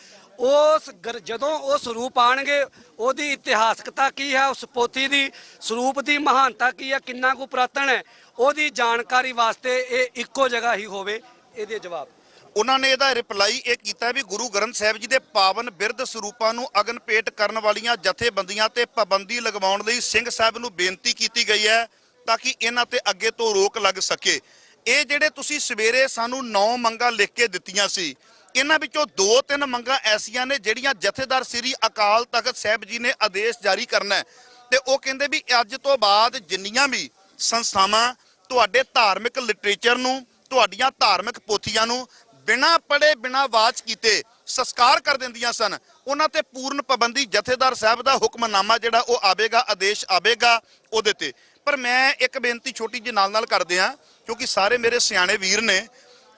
ਜਦੋਂ ਉਹ ਸਰੂਪ ਆਣਗੇ, ਉਹਦੀ ਇਤਿਹਾਸਕਤਾ ਕੀ ਹੈ, ਉਸ ਪੋਥੀ ਦੀ ਸਰੂਪ ਦੀ ਮਹਾਨਤਾ ਕੀ ਹੈ, ਕਿੰਨਾ ਕੁ ਪੁਰਾਤਨ ਹੈ, ਉਹਦੀ ਜਾਣਕਾਰੀ ਵਾਸਤੇ ਇਹ ਇੱਕੋ ਜਗ੍ਹਾ ਹੀ ਹੋਵੇ। ਇਹਦੇ ਜਵਾਬ ਉਹਨਾਂ ਨੇ ਇਹਦਾ ਰਿਪਲਾਈ ਇਹ ਕੀਤਾ ਵੀ ਗੁਰੂ ਗ੍ਰੰਥ ਸਾਹਿਬ ਜੀ ਦੇ ਪਾਵਨ ਬਿਰਧ ਸਰੂਪਾਂ ਨੂੰ ਅਗਨ ਭੇਟ ਕਰਨ ਵਾਲੀਆਂ ਜਥੇਬੰਦੀਆਂ ਤੇ ਪਾਬੰਦੀ ਲਗਵਾਉਣ ਲਈ ਸਿੰਘ ਸਾਹਿਬ ਨੂੰ ਬੇਨਤੀ ਕੀਤੀ ਗਈ ਹੈ ਤਾਂ ਕਿ ਇਹਨਾਂ ਤੇ ਅੱਗੇ ਤੋਂ ਰੋਕ ਲੱਗ ਸਕੇ। ਇਹ ਜਿਹੜੇ ਤੁਸੀਂ ਸਵੇਰੇ ਸਾਨੂੰ 9 ਮੰਗਾਂ ਲਿਖ ਕੇ ਦਿੱਤੀਆਂ ਸੀ, ਇਹਨਾਂ ਵਿੱਚੋਂ 2-3 ਮੰਗਾਂ ਐਸੀਆਂ ਨੇ ਜਿਹੜੀਆਂ ਜਥੇਦਾਰ ਸ੍ਰੀ ਅਕਾਲ ਤਖਤ ਸਾਹਿਬ ਜੀ ਨੇ ਆਦੇਸ਼ ਜਾਰੀ ਕਰਨਾ ਹੈ ਤੇ ਉਹ ਕਹਿੰਦੇ ਵੀ ਅੱਜ ਤੋਂ ਬਾਅਦ ਜਿੰਨੀਆਂ ਵੀ ਸੰਸਥਾਵਾਂ ਤੁਹਾਡੇ ਧਾਰਮਿਕ ਲਿਟਰੇਚਰ ਨੂੰ, ਤੁਹਾਡੀਆਂ ਧਾਰਮਿਕ ਪੋਥੀਆਂ ਨੂੰ ਬਿਨਾਂ ਪੜ੍ਹੇ ਬਿਨਾਂ ਵਾਚ ਕੀਤੇ ਸੰਸਕਾਰ ਕਰ ਦਿੰਦੀਆਂ ਸਨ, ਉਹਨਾਂ ਤੇ ਪੂਰਨ ਪਾਬੰਦੀ ਜਥੇਦਾਰ ਸਾਹਿਬ ਦਾ ਹੁਕਮਨਾਮਾ ਜਿਹੜਾ ਉਹ ਆਵੇਗਾ, ਆਦੇਸ਼ ਆਵੇਗਾ ਉਹਦੇ ਤੇ। ਪਰ ਮੈਂ ਇੱਕ ਬੇਨਤੀ ਛੋਟੀ ਜਿਹੀ ਨਾਲ ਕਰਦੇ ਹਾਂ, ਕਿਉਂਕਿ ਸਾਰੇ ਮੇਰੇ ਸਿਆਣੇ ਵੀਰ ਨੇ,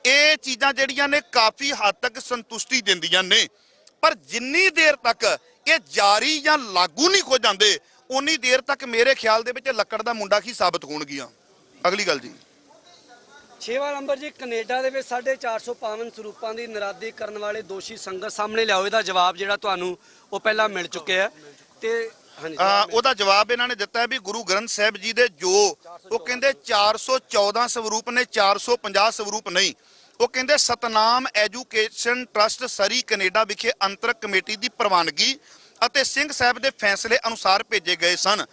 ਇਹ ਚੀਜ਼ਾਂ ਜਿਹੜੀਆਂ ਨੇ ਕਾਫੀ ਹੱਦ ਤੱਕ ਸੰਤੁਸ਼ਟੀ ਦਿੰਦੀਆਂ ਨੇ, ਪਰ ਜਿੰਨੀ ਦੇਰ ਤੱਕ ਇਹ ਜਾਰੀ ਜਾਂ ਲਾਗੂ ਨਹੀਂ ਹੋ ਜਾਂਦੇ ਉਨੀ ਦੇਰ ਤੱਕ ਮੇਰੇ ਖਿਆਲ ਦੇ ਵਿੱਚ ਲੱਕੜ ਦਾ ਮੁੰਡਾ ਕੀ ਸਾਬਤ ਹੋਣਗੀਆਂ। ਅਗਲੀ ਗੱਲ ਜੀ, 6ਵਾਂ ਨੰਬਰ ਜੀ, ਕੈਨੇਡਾ ਦੇ ਵਿੱਚ 450 ਪਾਵਨ ਸਰੂਪਾਂ ਦੀ ਨਰਾਦੀ ਕਰਨ ਵਾਲੇ ਦੋਸ਼ੀ ਸੰਗਤ ਸਾਹਮਣੇ ਲਿਆਓ। ਇਹਦਾ ਜਵਾਬ ਜਿਹੜਾ ਤੁਹਾਨੂੰ ਉਹ ਪਹਿਲਾਂ ਮਿਲ ਚੁੱਕਿਆ ਤੇ ਉਹਦਾ ਜਵਾਬ ਇਹਨਾਂ ਨੇ ਦਿੱਤਾ ਹੈ ਵੀ ਗੁਰੂ ਗ੍ਰੰਥ ਸਾਹਿਬ ਜੀ ਦੇ ਜੋ ਉਹ ਕਹਿੰਦੇ 414 ਸਰੂਪ ਨੇ, 450 ਸਰੂਪ ਨਹੀਂ। ਉਹ ਕਹਿੰਦੇ ਸਤਨਾਮ ਐਜੂਕੇਸ਼ਨ ਟਰਸਟ ਸਰੀ ਕੈਨੇਡਾ ਵਿਖੇ ਅੰਤਰਕ ਕਮੇਟੀ ਦੀ ਪ੍ਰਵਾਨਗੀ ਅਤੇ ਸਿੰਘ ਸਾਹਿਬ ਦੇ ਫੈਸਲੇ ਅਨੁਸਾਰ ਭੇਜੇ ਗਏ ਸਨ।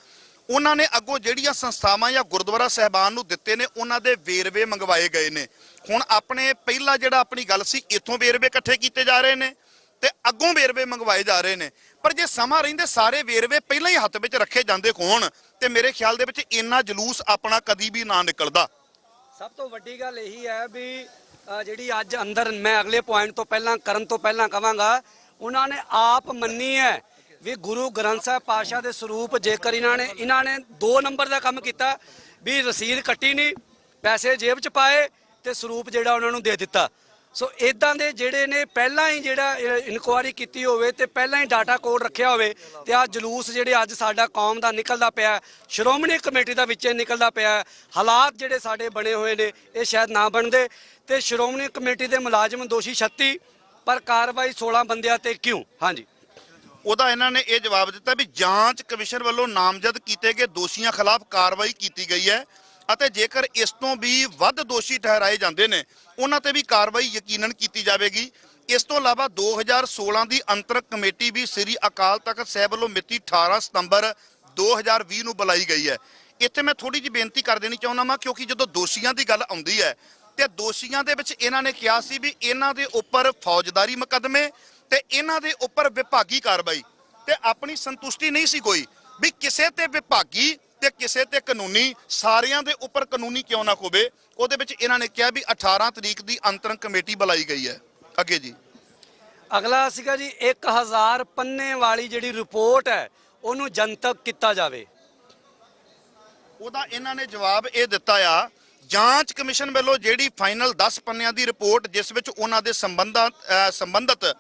ਉਹਨਾਂ ਨੇ ਅੱਗੋਂ ਜਿਹੜੀਆਂ ਸੰਸਥਾਵਾਂ ਜਾਂ ਗੁਰਦੁਆਰਾ ਸਾਹਿਬਾਨ ਨੂੰ ਦਿੱਤੇ ਨੇ ਉਹਨਾਂ ਦੇ ਵੇਰਵੇ ਮੰਗਵਾਏ ਗਏ ਨੇ। ਹੁਣ ਆਪਣੇ ਪਹਿਲਾ ਜਿਹੜਾ ਆਪਣੀ ਗੱਲ ਸੀ, ਇੱਥੋਂ ਵੇਰਵੇ ਇਕੱਠੇ ਕੀਤੇ ਜਾ ਰਹੇ ਨੇ ਤੇ ਅੱਗੋਂ ਵੇਰਵੇ ਮੰਗਵਾਏ ਜਾ ਰਹੇ ਨੇ। ਪਰ ਜੇ ਸਮਾਂ ਰਹਿੰਦੇ ਸਾਰੇ ਵੇਰਵੇ ਪਹਿਲਾਂ ਹੀ ਹੱਥ ਵਿੱਚ ਰੱਖੇ ਜਾਂਦੇ ਹੋਣ ਤੇ ਮੇਰੇ ਖਿਆਲ ਦੇ ਵਿੱਚ ਇੰਨਾ ਜਲੂਸ ਆਪਣਾ ਕਦੀ ਵੀ ਨਾ ਨਿਕਲਦਾ। ਸਭ ਤੋਂ ਵੱਡੀ ਗੱਲ ਇਹੀ ਹੈ ਵੀ ਜਿਹੜੀ ਅੱਜ ਅੰਦਰ ਮੈਂ ਅਗਲੇ ਪੁਆਇੰਟ ਤੋਂ ਪਹਿਲਾਂ ਕਰਨ ਤੋਂ ਪਹਿਲਾਂ ਕਵਾਂਗਾ, ਉਹਨਾਂ ਨੇ ਆਪ ਮੰਨੀ ਹੈ ਵੀ ਗੁਰੂ ਗ੍ਰੰਥ ਸਾਹਿਬ ਪਾਤਸ਼ਾਹ ਦੇ ਸਰੂਪ ਜੇਕਰ ਇਹਨਾਂ ਨੇ 2 ਨੰਬਰ ਦਾ ਕੰਮ ਕੀਤਾ ਵੀ ਰਸੀਦ ਕੱਟੀ ਨਹੀਂ, ਪੈਸੇ ਜੇਬ 'ਚ ਪਾਏ ਤੇ ਸਰੂਪ ਜਿਹੜਾ ਉਹਨਾਂ ਨੂੰ ਦੇ ਦਿੱਤਾ। ਸੋ ਇਦਾਂ ਦੇ ਜਿਹੜੇ ਨੇ ਪਹਿਲਾਂ ਹੀ ਜਿਹੜਾ ਇਨਕੁਆਇਰੀ ਕੀਤੀ ਹੋਵੇ ਤੇ ਪਹਿਲਾਂ ਹੀ ਡਾਟਾ ਕੋਡ ਰੱਖਿਆ ਹੋਵੇ ਤੇ ਆ ਜਲੂਸ ਜਿਹੜੇ ਅੱਜ ਸਾਡਾ ਕੌਮ ਦਾ ਨਿਕਲਦਾ ਪਿਆ, ਸ਼੍ਰੋਮਣੀ ਕਮੇਟੀ ਦਾ ਵਿੱਚੇ ਨਿਕਲਦਾ ਪਿਆ, ਹਾਲਾਤ ਜਿਹੜੇ ਸਾਡੇ ਬਣੇ ਹੋਏ ਨੇ ਇਹ ਸ਼ਾਇਦ ਨਾ ਬਣਦੇ। ਤੇ ਸ਼੍ਰੋਮਣੀ ਕਮੇਟੀ ਦੇ ਮੁਲਾਜ਼ਮ ਦੋਸ਼ੀ 36 ਪਰ ਕਾਰਵਾਈ 16 ਬੰਦਿਆਂ ਤੇ ਕਿਉਂ? ਹਾਂਜੀ, ਉਹਦਾ ਇਹਨਾਂ ਨੇ ਇਹ ਜਵਾਬ ਦਿੱਤਾ ਵੀ ਜਾਂਚ ਕਮਿਸ਼ਨ ਵੱਲੋਂ ਨਾਮਜ਼ਦ ਕੀਤੇ ਗਏ ਦੋਸ਼ੀਆਂ ਖਿਲਾਫ ਕਾਰਵਾਈ ਕੀਤੀ ਗਈ ਹੈ ਅਤੇ ਜੇਕਰ ਇਸ ਤੋਂ ਵੀ ਵੱਧ ਦੋਸ਼ੀ ਠਹਿਰਾਏ ਜਾਂਦੇ ਨੇ ਉਹਨਾਂ ਤੇ ਵੀ ਕਾਰਵਾਈ ਯਕੀਨਨ ਕੀਤੀ ਜਾਵੇਗੀ। ਇਸ ਤੋਂ ਇਲਾਵਾ 2016 ਦੀ ਅੰਤਰਕ ਕਮੇਟੀ ਵੀ ਸ੍ਰੀ ਅਕਾਲ ਤਖਤ ਸਾਹਿਬ ਵੱਲੋਂ ਮਿਤੀ 18 ਸਤੰਬਰ 2020 ਨੂੰ ਬੁਲਾਈ ਗਈ ਹੈ। ਇੱਥੇ ਮੈਂ ਥੋੜੀ ਜਿਹੀ ਬੇਨਤੀ ਕਰ ਦੇਣੀ ਚਾਹੁੰਦਾ ਹਾਂ, ਕਿਉਂਕਿ ਜਦੋਂ ਦੋਸ਼ੀਆਂ ਦੀ ਗੱਲ ਆਉਂਦੀ ਹੈ ਤੇ ਦੋਸ਼ੀਆਂ ਦੇ ਵਿੱਚ ਇਹਨਾਂ ਨੇ ਕਿਹਾ ਸੀ ਵੀ ਇਹਨਾਂ ਦੇ ਉੱਪਰ ਫੌਜਦਾਰੀ ਮੁਕੱਦਮੇ ਤੇ ਇਹਨਾਂ ਦੇ ਉੱਪਰ ਵਿਭਾਗੀ ਕਾਰਵਾਈ, ਤੇ ਆਪਣੀ ਸੰਤੁਸ਼ਟੀ ਨਹੀਂ ਸੀ ਕੋਈ ਵੀ ਕਿਸੇ ਤੇ ਵਿਭਾਗੀ ਤੇ ਕਿਸੇ ਤੇ ਕਾਨੂੰਨੀ, ਸਾਰਿਆਂ ਦੇ ਉੱਪਰ ਕਾਨੂੰਨੀ ਕਿਉਂ ਨਾ ਹੋਵੇ। ਉਹਦੇ ਵਿੱਚ ਇਹਨਾਂ ਨੇ ਕਿਹਾ ਵੀ 18 ਤਰੀਕ ਦੀ ਅੰਤਰੰਗ ਕਮੇਟੀ ਬੁਲਾਈ ਗਈ ਹੈ। ਅੱਗੇ ਜੀ, ਅਗਲਾ ਸੀਗਾ ਜੀ 1000 ਪੰਨੇ ਵਾਲੀ ਜਿਹੜੀ ਰਿਪੋਰਟ ਹੈ ਉਹਨੂੰ ਜਨਤਕ ਕੀਤਾ ਜਾਵੇ। ਉਹਦਾ ਇਹਨਾਂ ਨੇ ਜਵਾਬ ਇਹ ਦਿੱਤਾ ਆ, ਜਾਂਚ ਕਮਿਸ਼ਨ ਵੱਲੋਂ ਜਿਹੜੀ ਫਾਈਨਲ 10 ਪੰਨਿਆਂ ਦੀ ਰਿਪੋਰਟ ਜਿਸ ਵਿੱਚ ਉਹਨਾਂ ਦੇ ਸੰਬੰਧਤ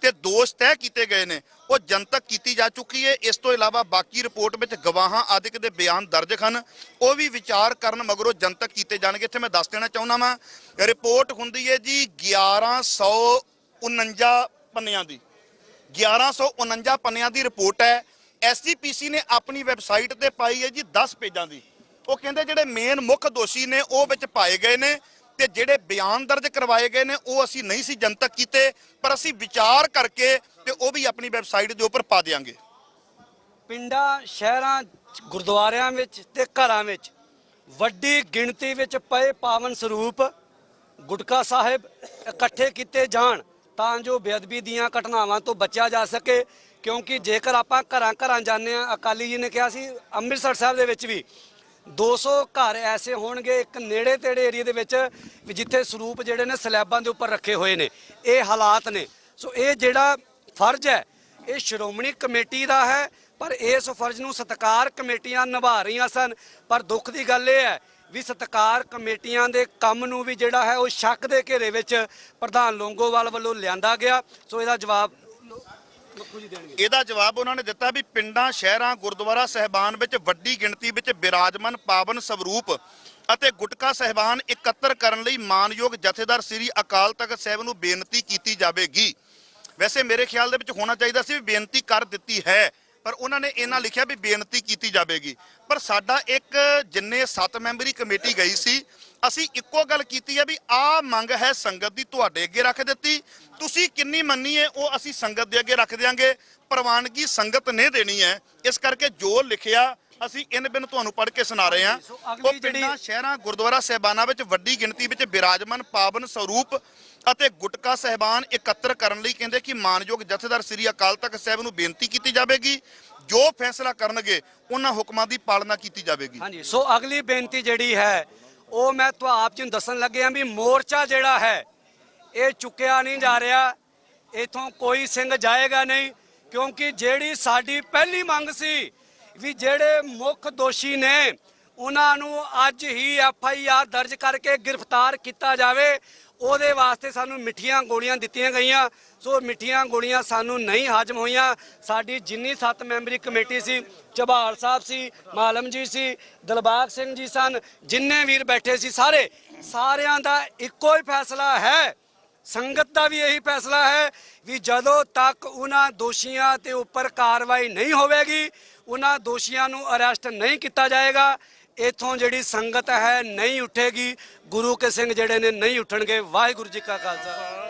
ਤੇ ਦੋਸ਼ ਤੈਅ ਕੀਤੇ ਗਏ ਨੇ ਉਹ ਜਨਤਕ ਕੀਤੀ ਜਾ ਚੁੱਕੀ ਹੈ। ਇਸ ਤੋਂ ਇਲਾਵਾ ਬਾਕੀ ਰਿਪੋਰਟ ਵਿੱਚ ਗਵਾਹਾਂ ਆਦਿਕ ਦੇ ਬਿਆਨ ਦਰਜ ਹਨ, ਉਹ ਵੀ ਵਿਚਾਰ ਕਰਨ ਮਗਰੋਂ ਜਨਤਕ ਕੀਤੇ ਜਾਣਗੇ। ਇੱਥੇ ਮੈਂ ਦੱਸ ਦੇਣਾ ਚਾਹੁੰਦਾ ਵਾਂ, ਰਿਪੋਰਟ ਹੁੰਦੀ ਹੈ ਜੀ 1149 ਪੰਨਿਆਂ ਦੀ, 1149 ਪੰਨਿਆਂ ਦੀ ਰਿਪੋਰਟ ਹੈ। SGPC ਨੇ ਆਪਣੀ ਵੈਬਸਾਈਟ ਤੇ ਪਾਈ ਹੈ ਜੀ 10 ਪੇਜਾਂ ਦੀ। ਉਹ ਕਹਿੰਦੇ ਜਿਹੜੇ ਮੇਨ ਮੁੱਖ ਦੋਸ਼ੀ ਨੇ ਉਹ ਵਿੱਚ ਪਾਏ ਗਏ ਨੇ ਤੇ ਜਿਹੜੇ ਬਿਆਨ ਦਰਜ ਕਰਵਾਏ ਗਏ ਨੇ ਉਹ ਅਸੀਂ ਨਹੀਂ ਸੀ ਜਨਤਕ ਕੀਤੇ, ਪਰ ਅਸੀਂ ਵਿਚਾਰ ਕਰਕੇ ਤੇ ਉਹ ਵੀ ਆਪਣੀ ਵੈਬਸਾਈਟ ਦੇ ਉੱਪਰ ਪਾ ਦਿਆਂਗੇ। ਪਿੰਡਾਂ, ਸ਼ਹਿਰਾਂ, ਗੁਰਦੁਆਰਿਆਂ ਵਿੱਚ ਤੇ ਘਰਾਂ ਵਿੱਚ ਵੱਡੀ ਗਿਣਤੀ ਵਿੱਚ ਪਏ ਪਾਵਨ ਸਰੂਪ ਗੁਟਕਾ ਸਾਹਿਬ ਇਕੱਠੇ ਕੀਤੇ ਜਾਣ ਤਾਂ ਜੋ ਬੇਅਦਬੀ ਦੀਆਂ ਘਟਨਾਵਾਂ ਤੋਂ ਬਚਿਆ ਜਾ ਸਕੇ, ਕਿਉਂਕਿ ਜੇਕਰ ਆਪਾਂ ਘਰਾਂ ਘਰਾਂ ਜਾਂਦੇ ਆ, ਅਕਾਲੀ ਜੀ ਨੇ ਕਿਹਾ ਸੀ ਅੰਮ੍ਰਿਤਸਰ ਸਾਹਿਬ ਦੇ ਵਿੱਚ ਵੀ 200 ਘਰ ਐਸੇ ਹੋਣਗੇ ਇੱਕ ਨੇੜੇ ਤੇੜੇ ਏਰੀਆ ਦੇ ਵਿੱਚ ਵੀ ਜਿੱਥੇ ਸਰੂਪ ਜਿਹੜੇ ਨੇ ਸਲੈਬਾਂ ਦੇ ਉੱਪਰ ਰੱਖੇ ਹੋਏ ਨੇ। ਇਹ ਹਾਲਾਤ ਨੇ। ਸੋ ਇਹ ਜਿਹੜਾ ਫਰਜ਼ ਹੈ ਇਹ ਸ਼੍ਰੋਮਣੀ ਕਮੇਟੀ ਦਾ ਹੈ, ਪਰ ਇਸ ਫਰਜ਼ ਨੂੰ ਸਤਿਕਾਰ ਕਮੇਟੀਆਂ ਨਿਭਾ ਰਹੀਆਂ ਸਨ। ਪਰ ਦੁੱਖ ਦੀ ਗੱਲ ਇਹ ਹੈ ਵੀ ਸਤਿਕਾਰ ਕਮੇਟੀਆਂ ਦੇ ਕੰਮ ਨੂੰ ਵੀ ਜਿਹੜਾ ਹੈ ਉਹ ਸ਼ੱਕ ਦੇ ਘੇਰੇ ਵਿੱਚ ਪ੍ਰਧਾਨ ਲੌਂਗੋਵਾਲ ਵੱਲੋਂ ਲਿਆਂਦਾ ਗਿਆ। ਸੋ ਇਹਦਾ ਜਵਾਬ ਇਹਦਾ ਜਵਾਬ ਉਹਨਾਂ ਨੇ ਦਿੱਤਾ ਵੀ ਪਿੰਡਾਂ, ਸ਼ਹਿਰਾਂ, ਗੁਰਦੁਆਰਾ ਸਾਹਿਬਾਨ ਵਿੱਚ ਵੱਡੀ ਗਿਣਤੀ ਵਿੱਚ ਬਿਰਾਜਮਾਨ ਪਾਵਨ ਸਵਰੂਪ ਅਤੇ ਗੁਟਕਾ ਸਾਹਿਬਾਨ ਇਕੱਤਰ ਕਰਨ ਲਈ ਮਾਨਯੋਗ ਜਥੇਦਾਰ ਸ੍ਰੀ ਅਕਾਲ ਤਖਤ ਸਾਹਿਬ ਨੂੰ ਬੇਨਤੀ ਕੀਤੀ ਜਾਵੇਗੀ। ਵੈਸੇ ਮੇਰੇ ਖਿਆਲ ਦੇ ਵਿੱਚ ਹੋਣਾ ਚਾਹੀਦਾ ਸੀ ਵੀ ਬੇਨਤੀ ਕਰ ਦਿੱਤੀ ਹੈ, ਪਰ ਉਹਨਾਂ ਨੇ ਇਹਨਾਂ ਲਿਖਿਆ ਵੀ ਬੇਨਤੀ ਕੀਤੀ ਜਾਵੇਗੀ। ਪਰ ਸਾਡਾ ਇੱਕ ਜਿੰਨੇ 7 ਮੈਂਬਰੀ ਕਮੇਟੀ ਗਈ ਸੀ, ਅਸੀਂ ਇੱਕੋ ਗੱਲ ਕੀਤੀ ਹੈ ਵੀ ਆਹ ਮੰਗ ਹੈ ਸੰਗਤ ਦੀ, ਤੁਹਾਡੇ ਅੱਗੇ ਰੱਖ ਦਿੱਤੀ। ਤੁਸੀਂ ਕਿੰਨੀ ਮੰਨੀ ਹੈ ਉਹ ਅਸੀਂ ਸੰਗਤ ਦੇ ਅੱਗੇ ਰੱਖ ਦਿਆਂਗੇ, ਪ੍ਰਵਾਨਗੀ ਸੰਗਤ ਨੇ ਦੇਣੀ ਹੈ। ਇਸ ਕਰਕੇ ਜੋ ਲਿਖਿਆ ਅਸੀਂ ਇਨ ਬਿਨ ਤੁਹਾਨੂੰ ਪੜ੍ਹ ਕੇ ਸੁਣਾ ਰਹੇ ਹਾਂ। ਉਹ ਪਿੰਡਾਂ, ਸ਼ਹਿਰਾਂ, ਗੁਰਦੁਆਰਾ ਸਾਹਿਬਾਨਾਂ ਵਿੱਚ ਵੱਡੀ ਗਿਣਤੀ ਵਿੱਚ ਬਿਰਾਜਮਾਨ ਪਾਵਨ ਸਰੂਪ ਅਤੇ ਗੁਟਕਾ ਸਾਹਿਬਾਨ ਇਕੱਤਰ ਕਰਨ ਲਈ ਕਹਿੰਦੇ ਕਿ ਮਾਨਯੋਗ ਜਥੇਦਾਰ ਸ੍ਰੀ ਅਕਾਲ ਤਖਤ ਸਾਹਿਬ ਨੂੰ ਬੇਨਤੀ ਕੀਤੀ ਜਾਵੇਗੀ। ਜੋ ਫੈਸਲਾ ਕਰਨਗੇ ਉਹਨਾਂ ਹੁਕਮਾਂ ਦੀ ਪਾਲਣਾ ਕੀਤੀ ਜਾਵੇਗੀ। ਹਾਂਜੀ, ਸੋ ਅਗਲੀ ਬੇਨਤੀ ਜਿਹੜੀ ਹੈ ਉਹ ਮੈਂ ਤੁਹਾਨੂੰ ਆਪ ਜੀ ਨੂੰ ਦੱਸਣ ਲੱਗਿਆ ਵੀ ਮੋਰਚਾ ਜਿਹੜਾ ਹੈ ਇਹ ਚੁੱਕਿਆ ਨਹੀਂ ਜਾ ਰਿਹਾ। ਇਥੋਂ ਕੋਈ ਸਿੰਘ ਜਾਏਗਾ ਨਹੀਂ, ਕਿਉਂਕਿ ਜਿਹੜੀ ਸਾਡੀ ਪਹਿਲੀ ਮੰਗ ਸੀ ਵੀ ਜਿਹੜੇ ਮੁੱਖ ਦੋਸ਼ੀ ਨੇ ਉਹਨਾਂ ਨੂੰ ਅੱਜ ਹੀ FIR ਦਰਜ ਕਰਕੇ ਗ੍ਰਿਫਤਾਰ ਕੀਤਾ ਜਾਵੇ। ਉਹਦੇ ਵਾਸਤੇ ਸਾਨੂੰ ਮਿੱਠੀਆਂ ਗੋਲੀਆਂ ਦਿੱਤੀਆਂ ਗਈਆਂ। ਸੋ ਮਿੱਠੀਆਂ ਗੋਲੀਆਂ ਸਾਨੂੰ ਨਹੀਂ ਹਜਮ ਹੋਈਆਂ। ਸਾਡੀ ਜਿੰਨੀ 7 ਮੈਂਬਰੀ ਕਮੇਟੀ ਸੀ, ਝਬਾਲ ਸਾਹਿਬ ਸੀ, ਮਾਲਮ ਜੀ ਸੀ, ਦਿਲਬਾਗ ਸਿੰਘ ਜੀ ਸਨ, ਜਿੰਨੇ ਵੀਰ ਬੈਠੇ ਸੀ, ਸਾਰਿਆਂ ਦਾ ਇੱਕੋ ਹੀ ਫੈਸਲਾ ਹੈ, ਸੰਗਤ ਦਾ ਵੀ ਇਹੀ ਫੈਸਲਾ ਹੈ ਵੀ ਜਦੋਂ ਤੱਕ ਉਹਨਾਂ ਦੋਸ਼ੀਆਂ ਤੇ ਉੱਪਰ ਕਾਰਵਾਈ ਨਹੀਂ ਹੋਵੇਗੀ, ਉਹਨਾਂ ਦੋਸ਼ੀਆਂ ਨੂੰ ਅਰੈਸਟ ਨਹੀਂ ਕੀਤਾ ਜਾਏਗਾ, ਇਥੋਂ ਜਿਹੜੀ ਸੰਗਤ ਹੈ ਨਹੀਂ ਉੱਠੇਗੀ। ਗੁਰੂ ਕੇ ਸਿੰਘ ਜਿਹੜੇ ਨੇ ਨਹੀਂ ਉੱਠਣਗੇ। ਵਾਹਿਗੁਰੂ ਜੀ ਕਾ ਖਾਲਸਾ।